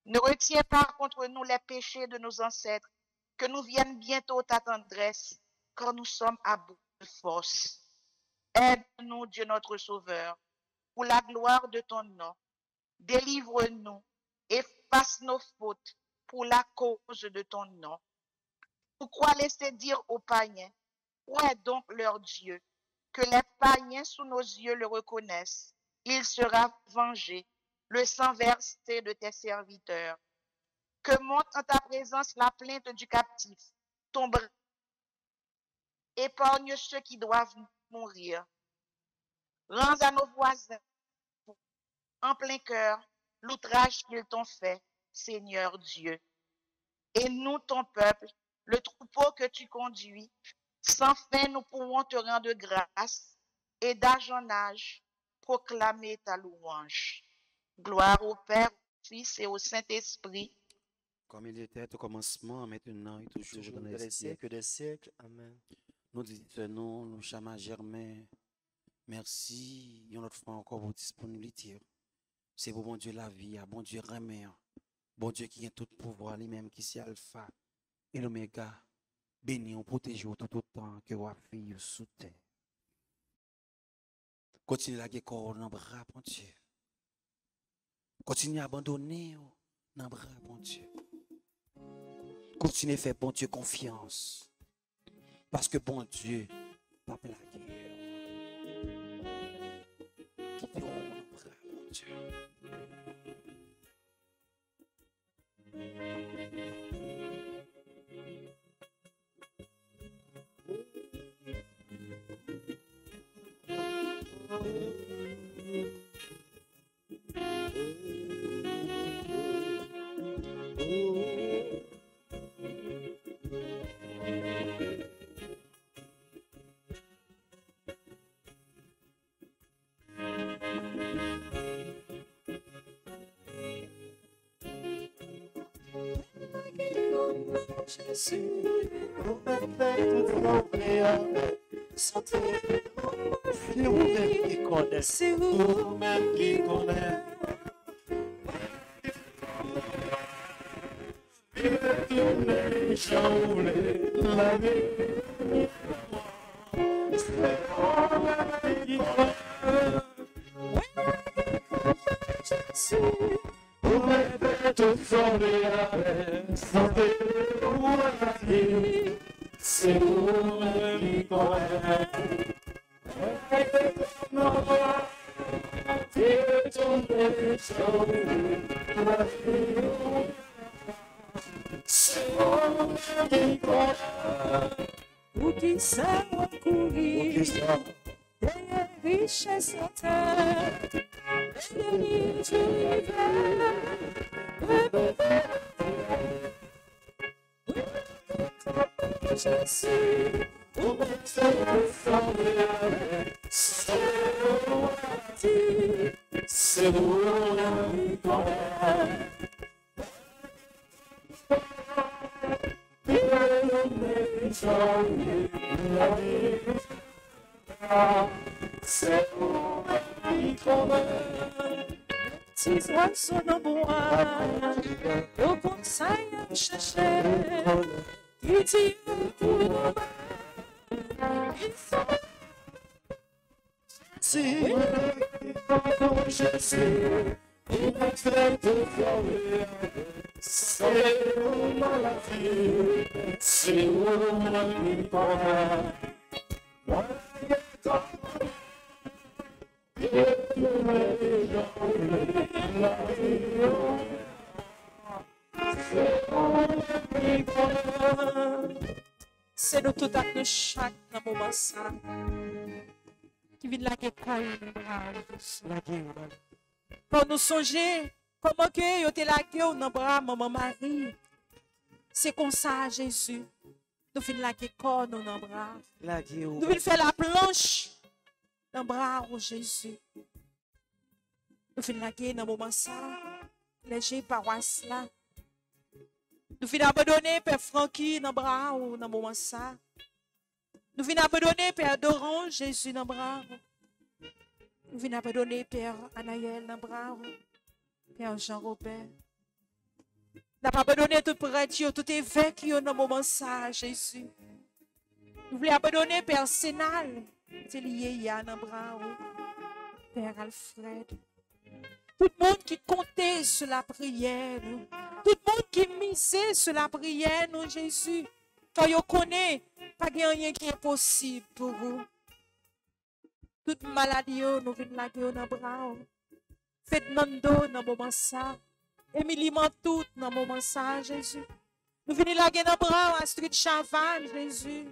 Ne retiens pas contre nous les péchés de nos ancêtres, que nous vienne bientôt ta tendresse, quand nous sommes à bout de force. Aide-nous, Dieu notre Sauveur, pour la gloire de ton nom. Délivre-nous, efface nos fautes pour la cause de ton nom. Pourquoi laisser dire aux païens, où est donc leur Dieu? Que les païens sous nos yeux le reconnaissent. Il sera vengé, le sang versé de tes serviteurs. Que monte en ta présence la plainte du captif, ton bras. Épargne ceux qui doivent mourir. Rends à nos voisins, en plein cœur, l'outrage qu'ils t'ont fait, Seigneur Dieu. Et nous, ton peuple, le troupeau que tu conduis, sans fin nous pourrons te rendre grâce et d'âge en âge proclamer ta louange. Gloire au Père, au Fils et au Saint-Esprit. Comme il était au commencement, maintenant et toujours dans les siècles des siècles. Amen. Nous disons, nous Tchama Germain, merci, une autre fois encore pour disponibilité. C'est pour bon Dieu la vie, bon Dieu remet, bon Dieu qui a tout pouvoir, lui-même qui c'est Alpha et l'Oméga. Béni, on protège tout autant que vous fille sous terre. Continuez à guérir dans bras, bon Dieu. Continuez à abandonner dans bras, bon Dieu. Continuez à faire bon Dieu confiance. Parce que bon Dieu va la guerre. Quittez dans bras, bon Dieu. Jésus, au perfect santé, c'est vous-même qui connaissez, c'est vous-même qui connaissez. Les gens, la vie, c'est vous-même qui connaissez. Jésus, au perfect santé. C'est vous-même qui connaissez. C'est vous-même qui connaissez. Ou qui sait courir derrière richesses sur terre, béni tu l'hiver, Jésus, au matin de forêt, c'est où la victoire. C'est où la victoire. Si oiseaux dans bois, au conseil à chercher, il dit pour nous. Si je suis une fête de fleurs, c'est où la vie, c'est où la victoire. C'est nous tout à fait chaque moment ça qui vient de la guerre. Pour nous songer comment que yo te la guerre dans bras maman Marie. C'est comme ça Jésus. Nous venons la guerre nous dans bras. Nous venons faire la planche dans bras de Jésus. Nous venons la guerre dans moment ça. Les paroisse là. Nous venons abandonner Père Francky dans bras ou dans moment ça. Nous venons abandonner Père Doran Jésus dans bras. Nous venons abandonner Père Anaël dans bras. Père Jean-Robert. Nous avons abandonné tout prêtre, tout évêque dans moment ça Jésus. Nous voulons abandonner Père Sénal. C'est lié dans bras. Père Alfred. Tout le monde qui comptait sur la prière. Tout le monde qui misait sur la prière, nous, Jésus. Quand vous connaissez, pas rien qui est possible pour vous. Toute maladie, nous venons la guerre dans le bras. Faites Nando dans le moment ça. Émilie Mantout dans le moment ça, Jésus. Nous venons la guerre dans le bras, Astrid Chaval, Jésus.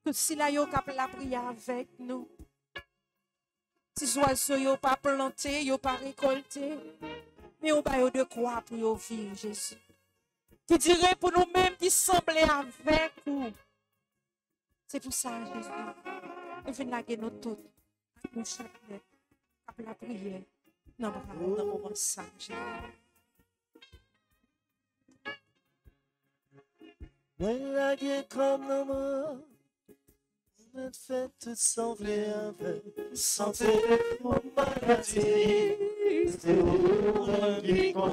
Tout si là, vous avez la prière avec nous. Si oiseaux n'ont pas planté, n'ont pas récolté, mais on va de quoi pour vivre, Jésus. Qui dirait pour nous-mêmes qui semblait avec vous. C'est pour ça, Jésus. Nous venons laguer nous tous, nous chaque net, avec la prière, dans le moment ça, Jésus. La guerre comme l'amour. Notre fête toute semblée avec santé pour maladie. C'est où la vie qu'on a.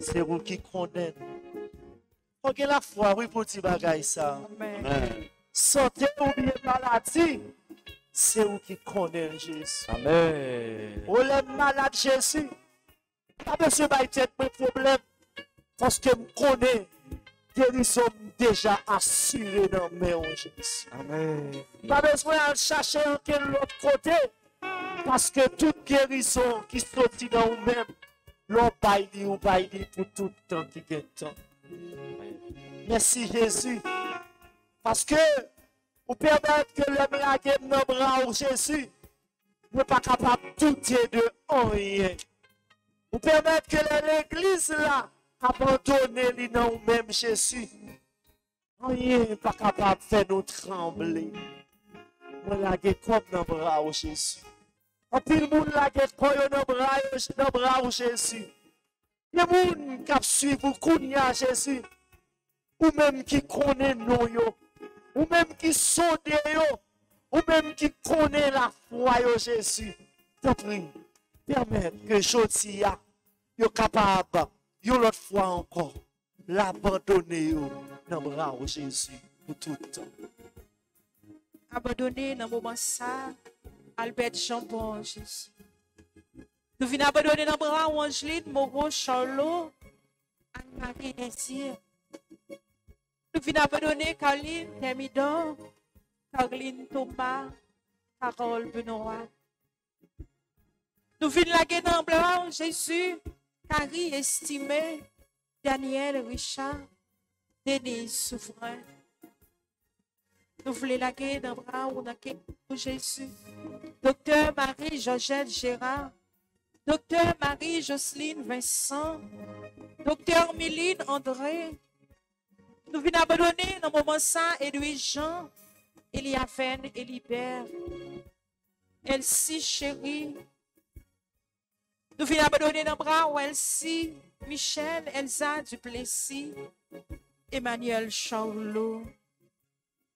C'est vous qui condamne. Ok, la foi, oui, pour petit bagay ça. Amen. Santé ou bien maladie. C'est vous qui connaissez Jésus. Amen. Vous êtes malade Jésus. Pas besoin de tête pour problème. Parce que vous connaissez. Guérison déjà assurée dans mes Jésus. Amen. Pas besoin de chercher en quel autre côté. Parce que toute guérison qui sortit dans vous-même, l'on baille ou baille pour tout le temps qui est temps. Merci Jésus. Parce que vous permettez que le blague dans le bras de Jésus ne pas capable de douter de rien. Vous permettez que l'église là abandonne les noms même Jésus. Rien n'est pas capable de faire nous trembler. Vous laguez comme dans le bras de Jésus. En plus, le monde lague comme dans le bras de Jésus. Les gens qui suivent vous, Jésus. Ou même qui connaissent nous. Ou même qui sont derrière, ou même qui connaît la foi de Jésus. Te prie, permets que Josia, yo capable, yo l'autre fois encore, l'abandonner dans le bras de Jésus pour tout le temps. Abandonner dans le moment ça, Albert Jean-Bon, Jésus. Nous venons abandonner dans le bras d'Angeline, Moreau, Charlot, Anne-Marie Désir. Nous venons abandonner Caroline, Thermidor, Caroline Thomas, Carole Benoît. Nous venons la guerre dans blanc, Jésus, Carrie estimé, Daniel Richard, Denise Souverain. Nous voulons la guerre dans bras ou dans pour Jésus. Docteur Marie-Georgette Gérard, Docteur Marie-Jocelyne Vincent, Docteur Méline André. Nous venons abandonner dans le moment ça, Edouard Jean, Eliaven, Elibert, Elsie Chérie. Nous venons abandonner dans le bras où Elsie, Michel, Elsa Duplessis, Emmanuel Charlot,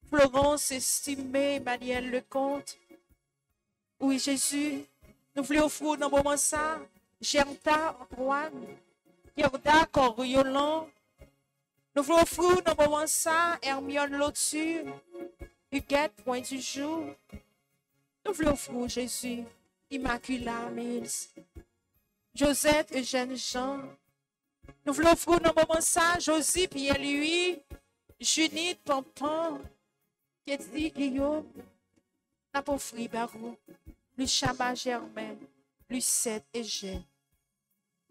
Florence Estimée, Emmanuel Lecomte. Oui, Jésus, nous voulons offrir dans le moment ça, Gerta Antoine, Gerda Coriolan. Nous voulons offrir dans le moment ça, Hermione Lotu, Huguette Point du Jour. Nous voulons offrir Jésus, Immaculata Mills, Josette Eugène Jean. Nous voulons offrir dans le moment ça, Josie Pierre-Louis, Junite Pompon, Ketty Guillaume, Napofri Barou, Luchama Germain, Lucette et Jean.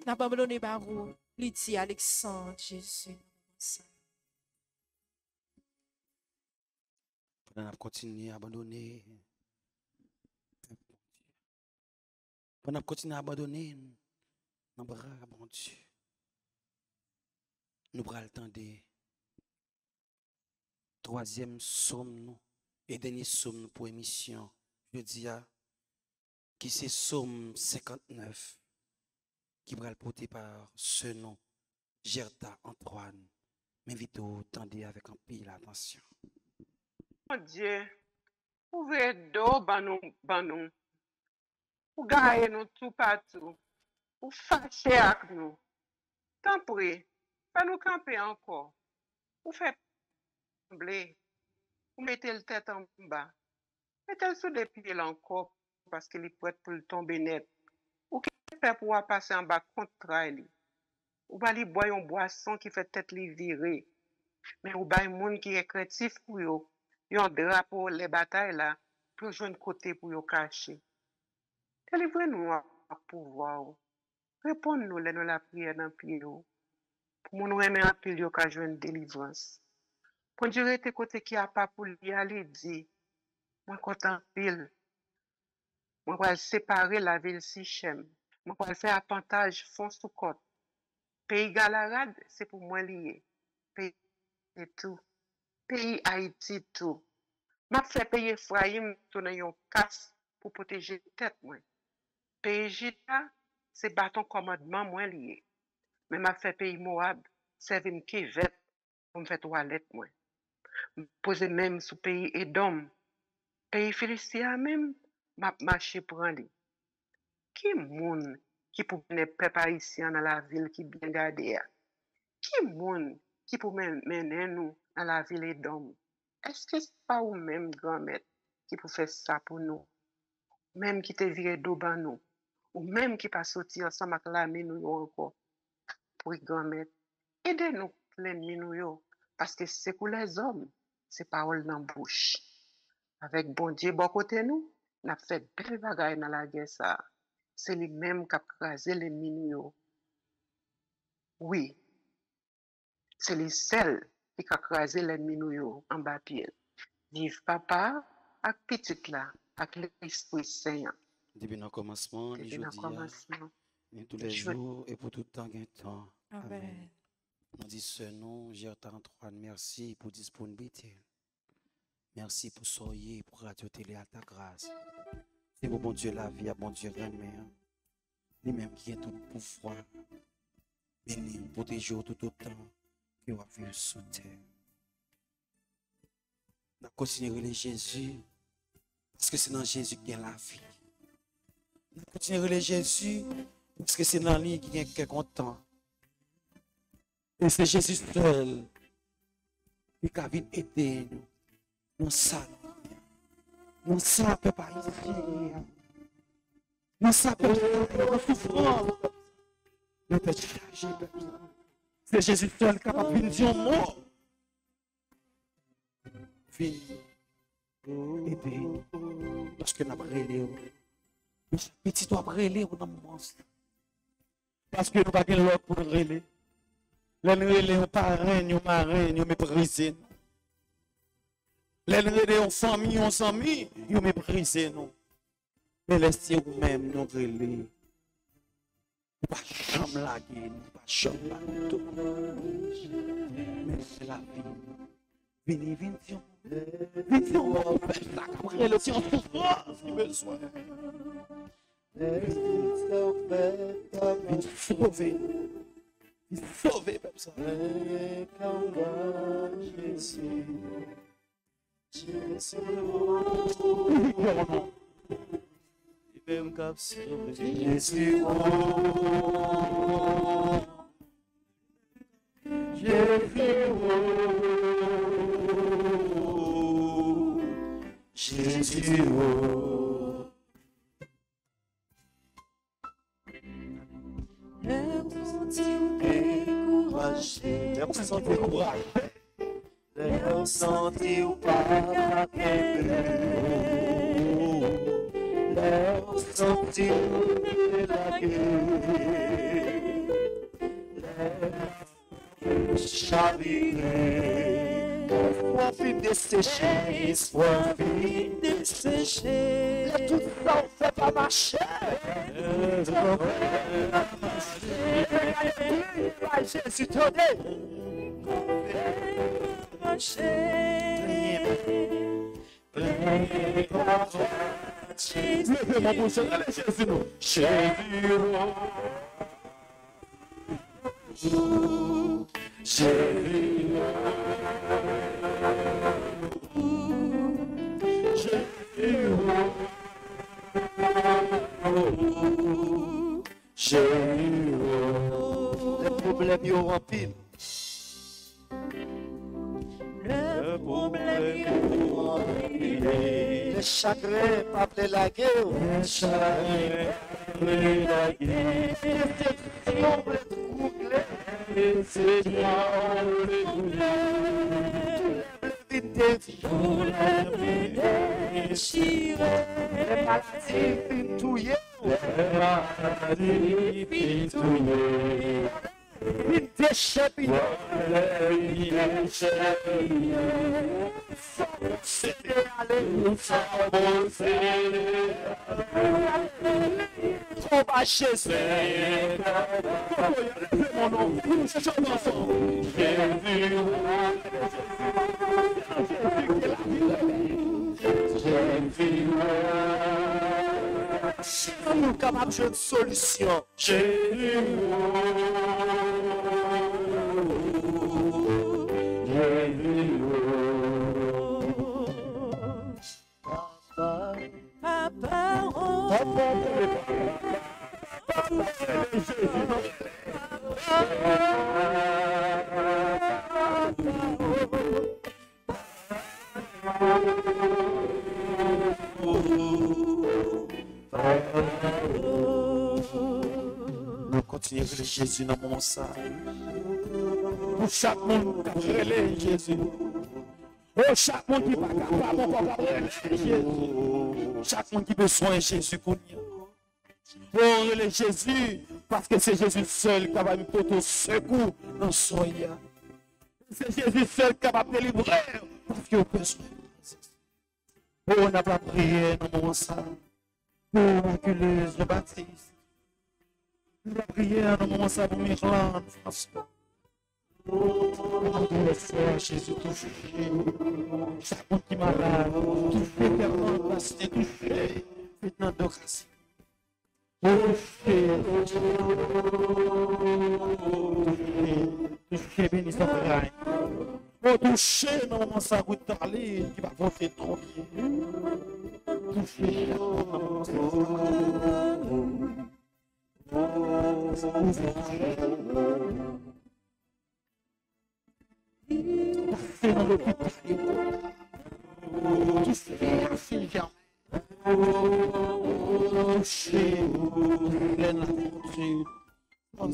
N'abandonné Barou, Lydie Alexandre, Jésus. On a continué à abandonner. On a continué à abandonner. Nos bras, bon Dieu. Nous bras le temps des troisième somme et dernier somme pour émission. Je dis qui c'est somme 59 qui va le porter par ce nom, Gerda Antoine. M'invite au tendez avec un pile attention. Mon Dieu, ouvrez d'eau, banou. Ou gagne nous tout partout. Ou fâchez avec nous. Tant pis, pas nous camper encore. Ou fait trembler. Ou mettez le tête en bas. Mettez-le sous des pieds encore parce qu'il est prêt pour le tomber net. Ou qu'il fait pour passer en bas contre lui. Ou pas lui boire une boisson qui fait tête lui virer. Mais ou pas un monde qui est créatif pour eux. Yon drapeau les batailles là pour jouer un côté pour yo cacher. Délivrez-nous à pouvoir. Répondez-nous les nous la prière dans pied yo. Pour nous aimer en pile yo ka jouer une délivrance. Pour Dieu rete côté qui a pas pour lui aller dit. Moi content pile. Moi va séparer la ville Sichem. Moi va faire appantage fond sous côte. Pays Galarade c'est pour moi lié. Pays et tout. Pays Haïti tout. M'a fait payer Ephraim tourner yon casse pour protéger tête moi. Pays Juda, c'est bâton commandement moi lié. Mais m'a fait payer Moab, servir m'kevet pour me faire toilette moi. Poser même sous pays Edom. Pays Philistia même, m'a marché pour en li. Qui moun qui pour mener peuple haïtien dans la ville qui bien gardée? Qui moun qui pour mener nous dans la ville Edom? Est-ce que c'est pas ou même grand-mère qui peut faire ça pour nous? Même qui te viré d'eau ban nous? Ou même qui pas sorti ensemble avec l'ami nous encore? Pour grand-mère, aidez-nous l'ennemi nous yo. Parce que c'est pour les hommes, c'est parole dans la bouche. Avec bon Dieu, bon côté nous, n'a fait belle bagaille dans la guerre ça. C'est lui-même qui a crasé l'ennemi nous yo. Oui. C'est les seuls qui a crasé l'ennemi nous en bas pied. Vive papa, avec petite là, avec l'Esprit Saint. Depuis le commencement, les jours tous les jours et pour tout le temps, gain temps. Amen. On dit ce nom, Gerda Antoine, merci pour disponibilité. Merci pour soyez, pour Radio Télé à ta grâce. C'est pour bon Dieu la vie, à bon Dieu remet. Lui-même qui est tout pouvoir. Béni, protéger tout autant. Qui va vivre sous terre. On continue à Jésus parce que c'est dans Jésus qu'il y a la vie. On continue à Jésus parce que c'est dans lui qu'il y a quelqu'un content. Et c'est Jésus seul qui a vu aider nous. Nous ça. Nous ça peut pas ici. Nous ça peut pas souffrance. Nous peut charger. C'est Jésus seul capable de dire mot. Viens aider parce que nous avons relé. Petit doit brûler dans le moment. Parce que nous n'avons pas l'autre pour brûler. Les relais aux parrains, aux marins, aux méprisés. Les relais aux familles, aux amis, aux méprisés. Mais laissez vous-même nous relais. Pas chambre la gueule, pas chambre la tout. Mais c'est la vie. Venez, venez, venez, on va faire ça. Après, le tien souffrance, il besoin. Sauver. Sauver comme ça. Jésus. Jésus. Même cap sauver. Jésus. Jésus. Les sentis ou pas les sentis de la guerre, les chavirés, l'espoir fin de sécher, l'espoir fin de sécher, et tout ça on fait pas marcher. Jésus tenez. Levez mon bouche, allez Jésus nous. Les problèmes y auront pile. Le problème les chagrins, pas la guerre. Les chagrins, la guerre. Les déceptions, les troubles. Les déchirés. Les maladies pintouillées. Les maladies pintouillées. Une déchets, c'était aller, trop bas Jésus, mon nom, nous cherchons l'enfant, Jésus, nous capables de solution, Jésus. Nous continuons avec Jésus dans mon sang. Pour chaque monde qui relève Jésus. Oh, chaque monde qui n'est pas capable, on va relève Jésus. Chaque monde qui a besoin de Jésus pour nous. Oh, relève Jésus, parce que c'est Jésus seul qui va nous porter secours dans son lien. C'est Jésus seul qui va nous délivrer, parce qu'il a besoin. Oh, on n'a pas prié dans mon sang. Pour Maculeuse, le Baptiste. On a prié dans mon sang pour Mirland, François. Oh, Jésus, touché. Chaque monde qui est malade, touché, perdant, passé, touché. Maintenant, de grâce. Touché, béni son frère. Oh, touché, dans mon sang, vous parlez, qui va voter trop bien. Touché, c'est dans l'hôpital. Touché, Sylvain. Touché, pleine la fortune. On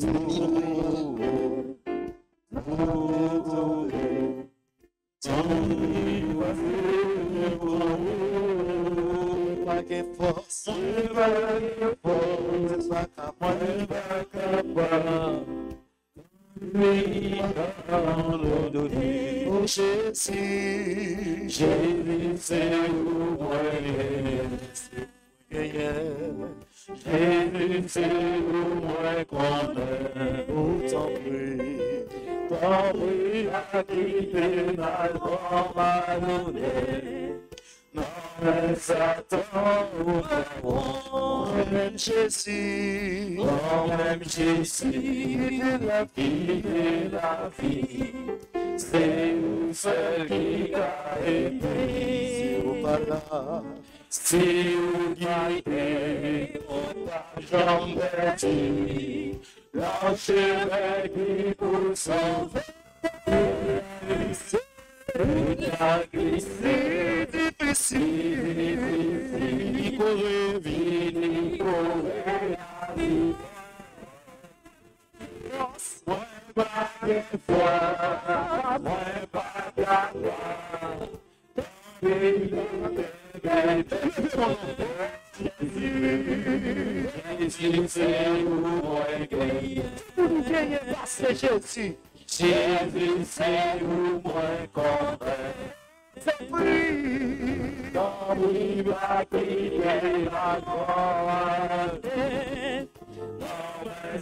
baguette force, moi baguette force, pas capable, pas capable. Oh Jésus, Jésus, c'est moi. Jésus, c'est moi qu'on est. Oh, t'en prie, à quitter ma donné. Non, mais Satan, même Jésus, même Jésus, la vie, c'est vous seul qui a été, c'est pas là, si vous guidez, on jambe dit, lâchez qui pour sauver. La glissée difficile, il courait vite, il courait la vie. Moi, pas de foi, moi, pas d'avoir. Jésus, c'est moi qui est Jésus. Jésus, c'est où moi qu'on est. C'est pris dans l'île à prier la gloire. Non,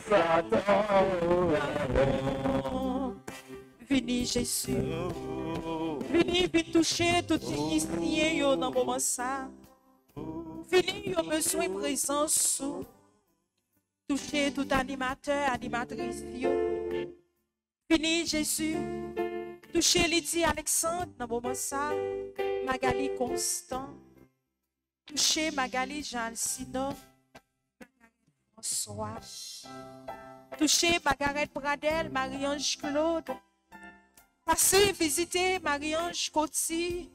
Satan. Vini Jésus. Vini toucher tout initié dans le moment ça. Vini yo besoin de présence. Toucher tout animateur, animatrice. Vini Jésus, toucher Lydie Alexandre dans le moment ça, Magali Constant, toucher Magali Jean Sino, François, toucher Margaret Pradel, Marie-Ange Claude, passer visiter Marie-Ange Coty,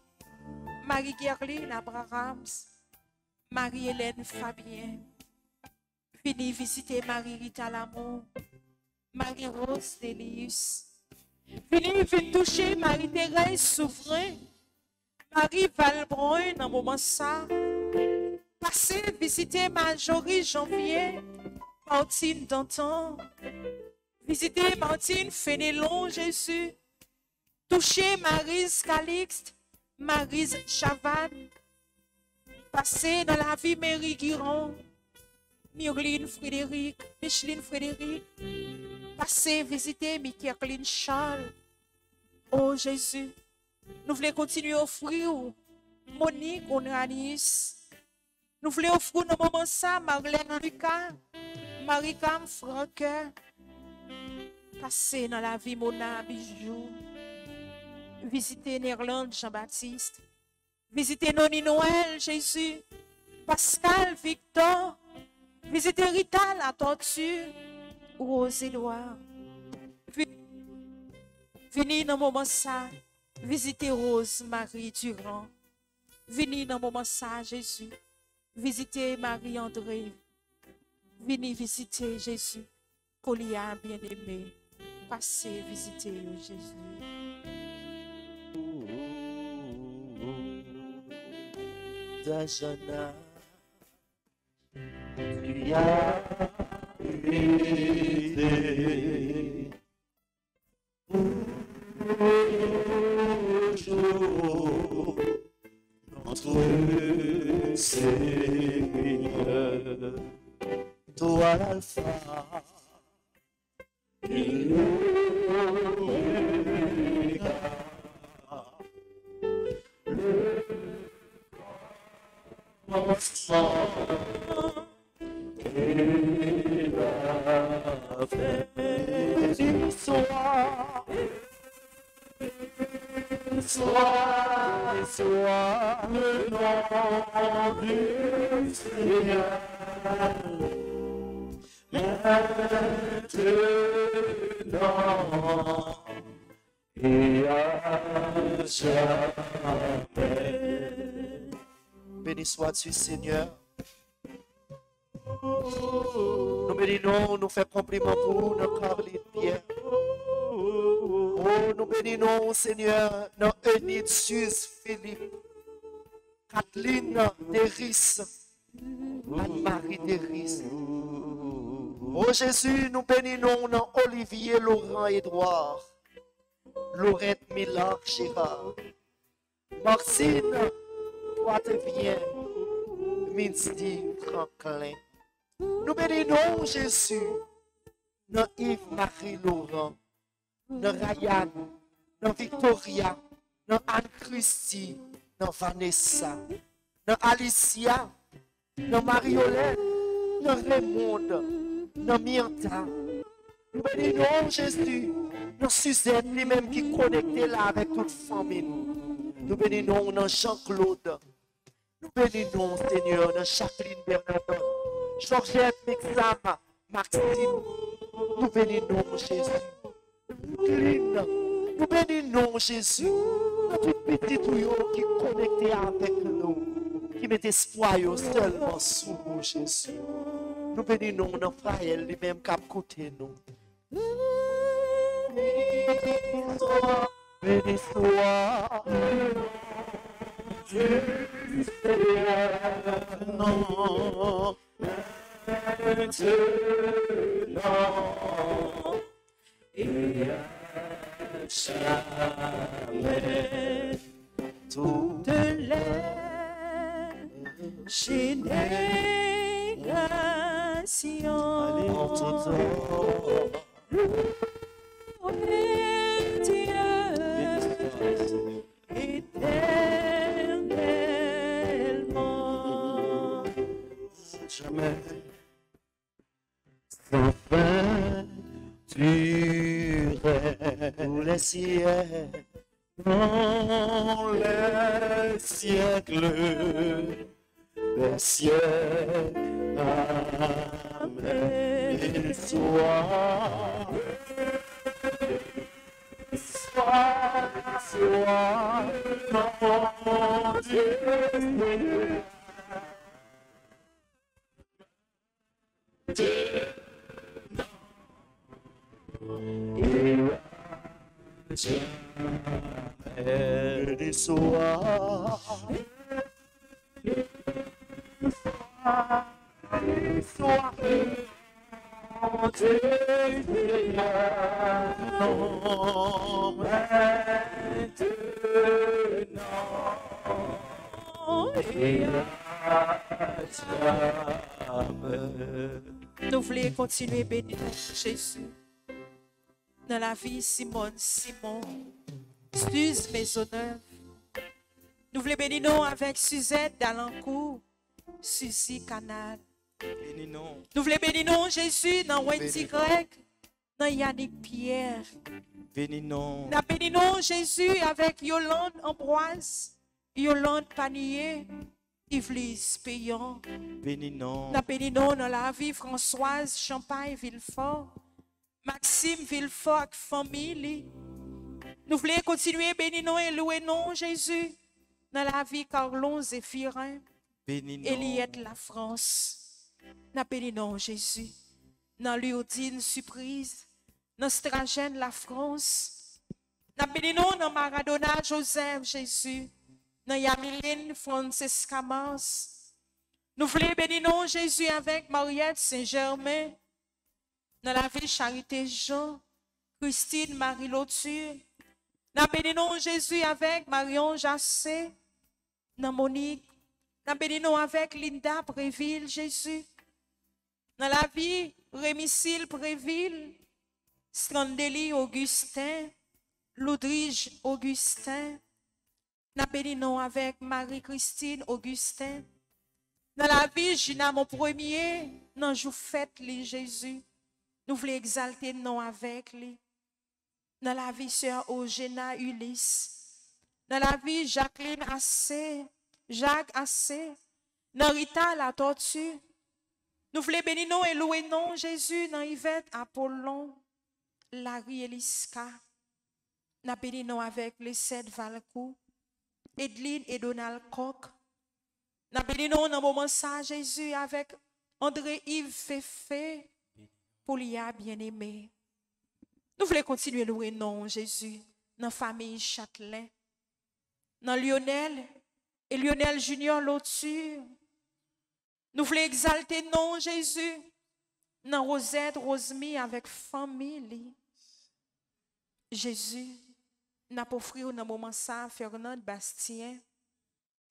Marie-Guerline Abrahams, Marie-Hélène Fabien, vini visiter Marie-Rita Lamour, Marie-Rose Delius. Venez toucher Marie-Thérèse Souverain. Marie-Valbrun dans le moment ça. Passez visiter Marjorie Janvier. Martine Danton. Visiter Martine Fénélon Jésus. Toucher Maryse Calixte. Maryse Chavannes. Passez dans la vie Mary Guiron. Myrline Frédéric. Micheline Frédéric. Passez visiter Michaeline Charles. Oh Jésus, nous voulons continuer à offrir Monique Onanis. Nous voulons offrir nos moments ça, Marlène Lucas, Marie-Cam Franck. Passez dans la vie Mona Bijou. Visiter Néerlande Jean-Baptiste. Visiter Noni Noël Jésus. Pascal Victor. Visiter Rita la Tortue. Rose Édouard. Venez dans le moment ça, visiter Rose Marie Durand. Venez dans le moment ça, Jésus. Visiter Marie-André. Venez visiter Jésus. Colia bien-aimé. Passez visiter Jésus. Dajana, tu as été toujours notre Seigneur, toi l'alpha et l'oméga, le commencement et la fin. Sois le nom du Seigneur, maintenant et à jamais. Béni sois-tu, Seigneur. Nous bénissons, nous faisons compliment pour nos Carline Pierre. Oh, nous bénissons, Seigneur, nos Enid Suze Philippe. Kathleen Deris, Anne-Marie Deris. Oh Jésus, nous bénissons dans Olivier, Laurent, Édouard, Laurette, Miller, Gérard. Marcine, toi te viens, Minsti, Franklin. Nous bénissons Jésus dans Yves-Marie Laurent, dans Ryan, dans Victoria, dans Anne-Christie, dans Vanessa, dans Alicia, dans Mariolette, dans Raymond, dans Myrta. Nous bénissons Jésus dans Suzette, lui-même qui est connecté là avec toute famille. Nous bénissons dans Jean-Claude. Nous bénissons Seigneur dans Jacqueline Bernardon, Georgette Mexam, Maxime. Nous bénissons Jésus. Cline, nous bénissons Jésus. Dans tout petit tuyau qui est connecté avec nous, qui met espoir seulement sous nous, Jésus. Nous bénissons notre frère lui-même qui a côté nous. Béni soit Dieu, non, maintenant et jamais toutes les générations. Allez, en tout temps. Dieu éternellement, jamais sans fin, tu règnes pour les siècles, dans les siècles des siècles. Amen. Sois mon Dieu. Béni soit mon Dieu, nous voulons continuer à bénir Jésus dans la vie Simone Suze Maisonneuve. Nous voulons bénir avec Suzette Dalancourt, Suzy Canal. Nous voulons bénir Jésus dans Wendy Greg, dans Yannick Pierre. Nous bénissons Jésus avec Yolande Ambroise, Yolande Panier, Yvelise Payan. Nous bénissons dans la vie Françoise Champagne Villefort, Maxime Villefort avec famille. Nous voulons continuer à bénir et louer non Jésus dans la vie Carlon Zéphirin, Eliette La France. Nous bénissons Jésus dans l'Urdine Surprise, dans Stragène La France. Nous bénissons dans Maradona Joseph Jésus, dans Yamiline Francesca Mars. Nous voulons bénir Jésus avec Mariette Saint-Germain, dans la ville Charité Jean, Christine Marie Lauture. Nous bénissons Jésus avec Marion Jassé, dans Monique. Nous bénissons avec Linda Préville Jésus. Dans la vie, Rémicile Préville, Strandeli Augustin, Loudrige Augustin. Nous bénissons avec Marie-Christine Augustin. Dans la vie, Gina mon premier, dans jou fête li Jésus. Nous voulons exalter non avec lui. Dans la vie, sœur Eugéna Ulysse. Dans la vie, Jacqueline Assé, Jacques Assé. Dans Rita la tortue. Nous voulons bénir non et louer non Jésus dans Yvette Apollon, Larry Eliska. Nous bénissons non avec les 7 Valcou, Edline et Donald Koch. Nous bénissons non dans le moment ça Jésus avec André-Yves Féfé, Paulia bien-aimé. Nous voulons continuer à louer non Jésus dans la famille Châtelain, dans Lionel et Lionel Junior l'au-dessus. Nous voulons exalter non Jésus. Dans Rosette, Rosemi avec famille. Jésus, n'a pas offert dans moment ça Fernand Bastien,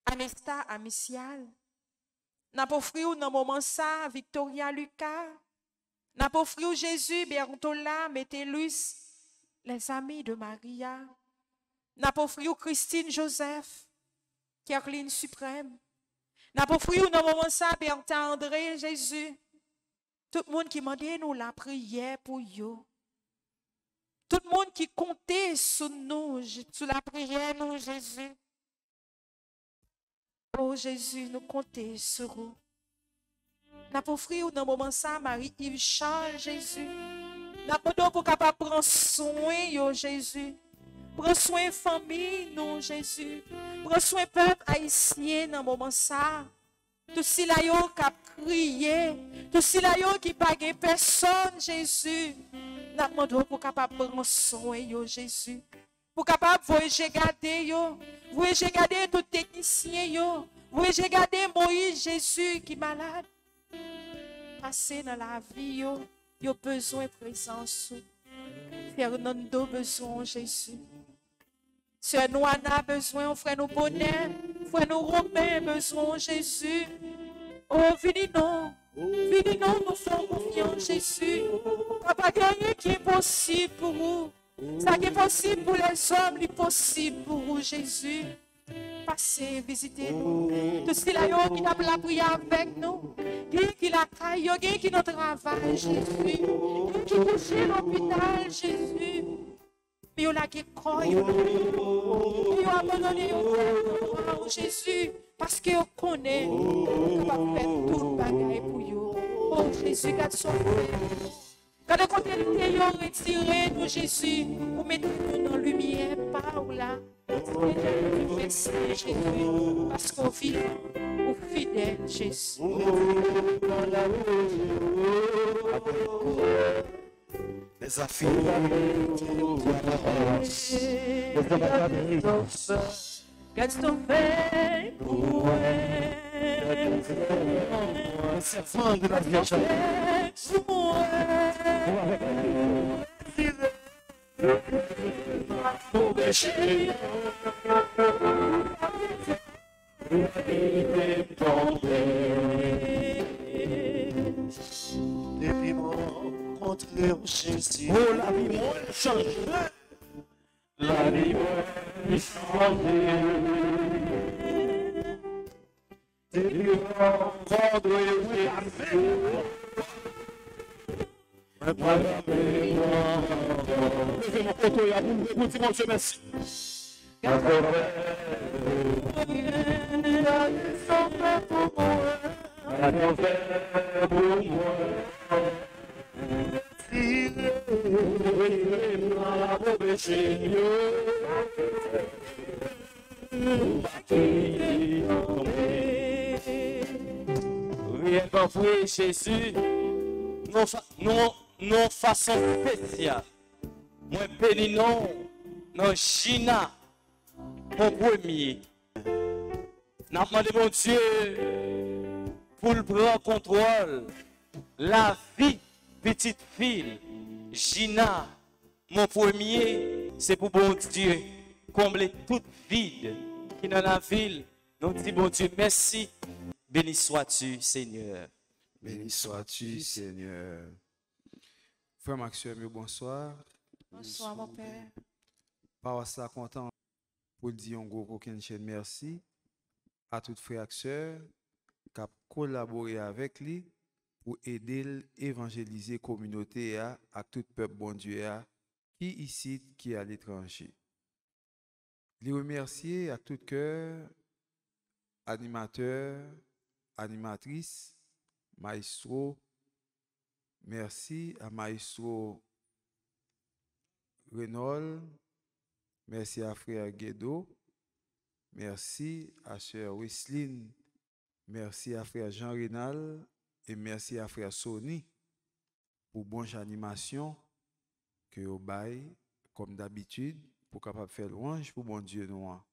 Anesta Amicial. N'a pas offert dans moment ça Victoria Lucas. N'a pas offert Jésus Bertola Métellus, les amis de Maria. N'a pas offert Christine Joseph, Caroline Suprême. N'a pas offert dans moment ça Bertha André Jésus. Tout le monde qui m'a dit nous la prière pour eux. Tout le monde qui comptait sur nous, sur la prière, nous, Jésus. Oh Jésus, nous comptons sur vous. N'a pas offert dans le moment ça, Marie-Yves Charles, Jésus. N'a pas donné pour capable prendre soin, yo, Jésus. Prends soin de famille, nous, Jésus. Prends soin du peuple haïtien dans le moment ça. Tout si la yo qui a prié, tout si la yo qui n'a pas personne, Jésus. N'a demandé pour capable prendre soin, yo, Jésus. Pour capable voyager garder, yo. Voyager garder tout technicien, yo. Voyager garder Moïse, Jésus qui est malade. Passer dans la vie, yo. Yo besoin de présence. Fernando besoin, Jésus. Sœur Noana besoin, frère nous bonheur. Frère nous Robin besoin, Jésus. Oh, venez non, nous faisons confiance, Jésus. Papa, il n'y a rien qui est possible pour vous. Ça qui est possible pour les hommes, c'est possible pour vous, Jésus. Passez, visitez-nous. Tout ce qui a la prière avec nous. Qui la caille, qui notre travail, Jésus. Qui touche l'hôpital, Jésus. Mais on a qui croit, on a abandonné au Jésus. Parce qu'on connaît qu'on va faire tout le bagage pour eux. Oh Jésus, garde son frère. Quand on continue de retirer nous, Jésus, pour mettre nous dans la lumière, par là. Merci, Jésus, parce qu'on vit au fidèle, Jésus. Les affaires. Qu'est-ce qu'on fait pour moi? Servant de la Vierge. Pour péché. Depuis mon rencontré au Jésus. Oh, la vie m'a changé. La vie m'a changé. Depuis mon rencontré au Jésus. Levez mon poteau et à vous, dis mon Dieu merci. Oui, Jésus, non façon spéciale. Moi, béni non, Gina, mon premier. N'a demandé mon Dieu pour le prendre contrôle. La vie, petite fille, Gina, mon premier, c'est pour bon Dieu combler toute vide qui est dans la ville. Donc, dis bon Dieu, merci. Béni sois-tu, Seigneur. Béni sois-tu, Seigneur. Frère Maxime, bonsoir. Bonsoir, mon père. Par ça, content pour dire un gros chaîne merci à toutes frères et sœurs qui ont collaboré avec lui pour aider à évangéliser la communauté et tout peuple bon Dieu qui ici, qui est à l'étranger. Les remercier à tout cœur, animateurs, animatrices, maestro. Merci à maestro Renaud. Merci à frère Guédo. Merci à sœur Wesline. Merci à frère Jean Rénal. Et merci à frère Sony pour bonne animation que vous bail comme d'habitude pour capable faire louange pour bon Dieu noir.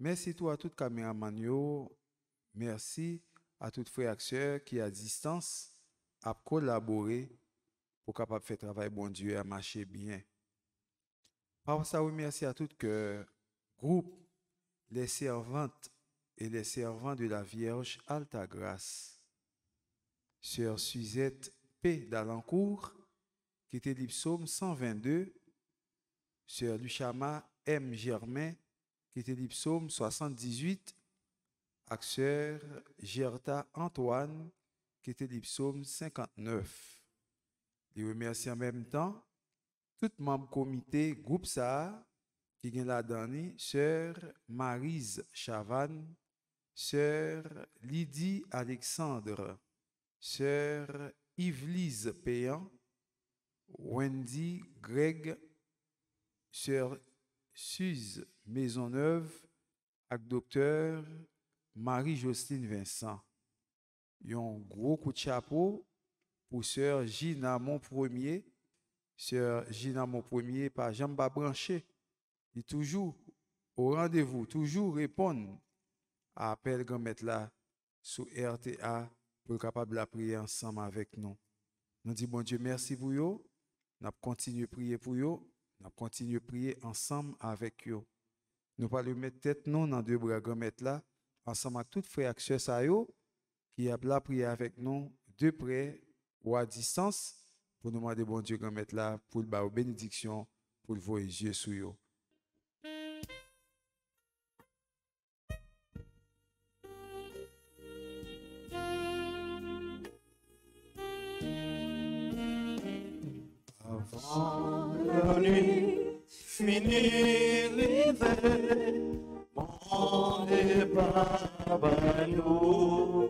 Merci toi à tout caméraman yo. Merci à tout frères et sœurs qui à distance a collaboré pour capable faire travail bon Dieu à marcher bien. Par ça, oui, merci à tout que groupe les servantes et les servants de la Vierge Alta Grâce. Sœur Suzette P. d'Alencourt, qui était le psaume 122. Sœur Luchama M. Germain, qui était le psaume 78. Avec sœur Gerta Antoine, qui était le psaume 59. Je remercie en même temps tout membre comité groupe ça qui est là dedans, sœur Maryse Chavannes, sœur Lydie Alexandre, sœur Yvelise Péan, Wendy Greg, sœur Suze Maisonneuve, avec docteur Marie-Jocelyne Vincent. Un gros coup de chapeau pour sœur Gina Mon Premier. Sœur Gina Mon Premier, par Jean-Bas Branché. Il toujours au rendez-vous, toujours répondre à appel grand maître là sur RTA pour être capable de prier ensemble avec nous. Nous disons bon Dieu merci pour vous. Nous continuons à prier pour vous. Nous continuons à prier ensemble avec vous. Nous allons mettre tête nous dans deux bras grand maître là ensemble avec tous frères et sœurs qui a la prier avec nous de près ou à distance pour nous demander bon Dieu grand maître là pour le bas bénédiction pour le voyager sur vous. Avant la nuit, fini l'hiver, mon débat nous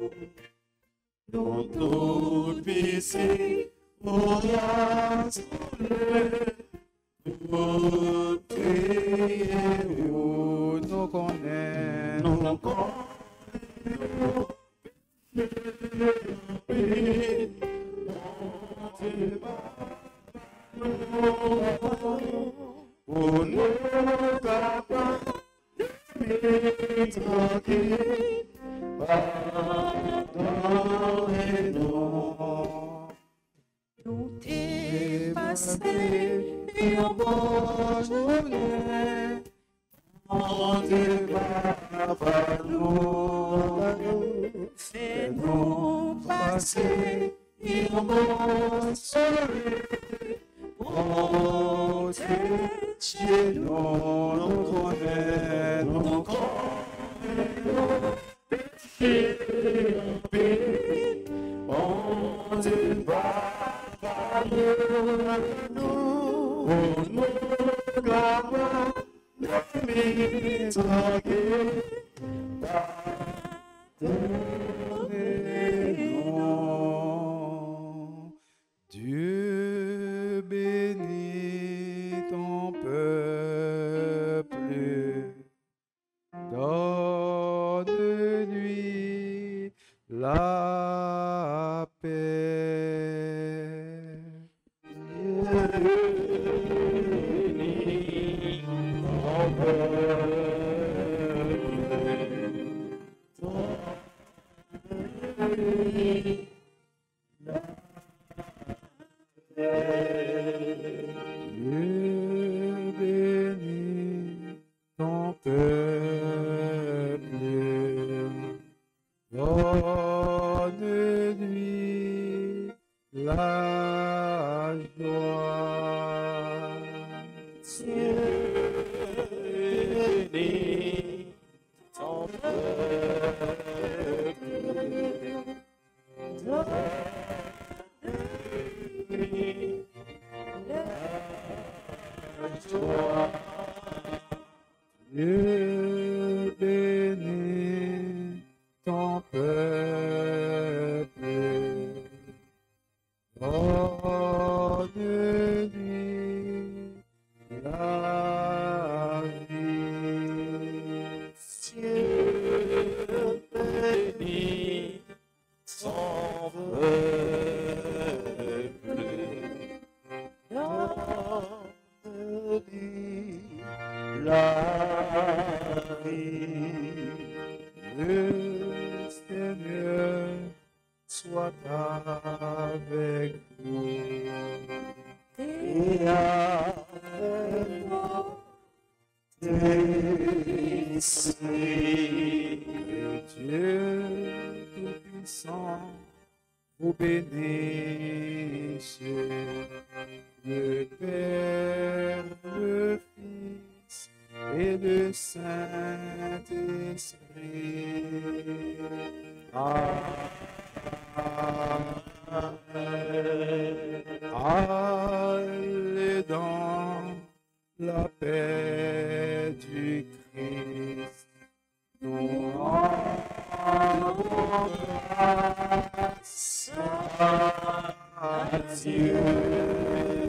tous ici, pour la soleil, nous crier, nous connaissons, nous connaissons, pour nous capables de tranquille, pardonnez-nous. Nous t'es passé et en bonne journée, on débat par nous, fais-nous passer et en bonne soirée. Protège nous, nous connaissons, nous connaissons, péché, on se bat par nous, nous gardons notre tranquille, pardonnez-nous. Dieu bénit ton peuple, donne-lui la paix. Dieu bénit ton peuple, donne-lui la paix. Dieu bénit ton peuple, donne-lui la joie. Dieu bénit ton peuple, donne-lui la joie. Dieu bénit ton peuple, donne-lui la vie. Saint-Esprit. Que Dieu Tout-Puissant vous bénisse, le Père, le Fils et le Saint-Esprit. Allez dans la paix du Christ. Nous rendons grâce à Dieu.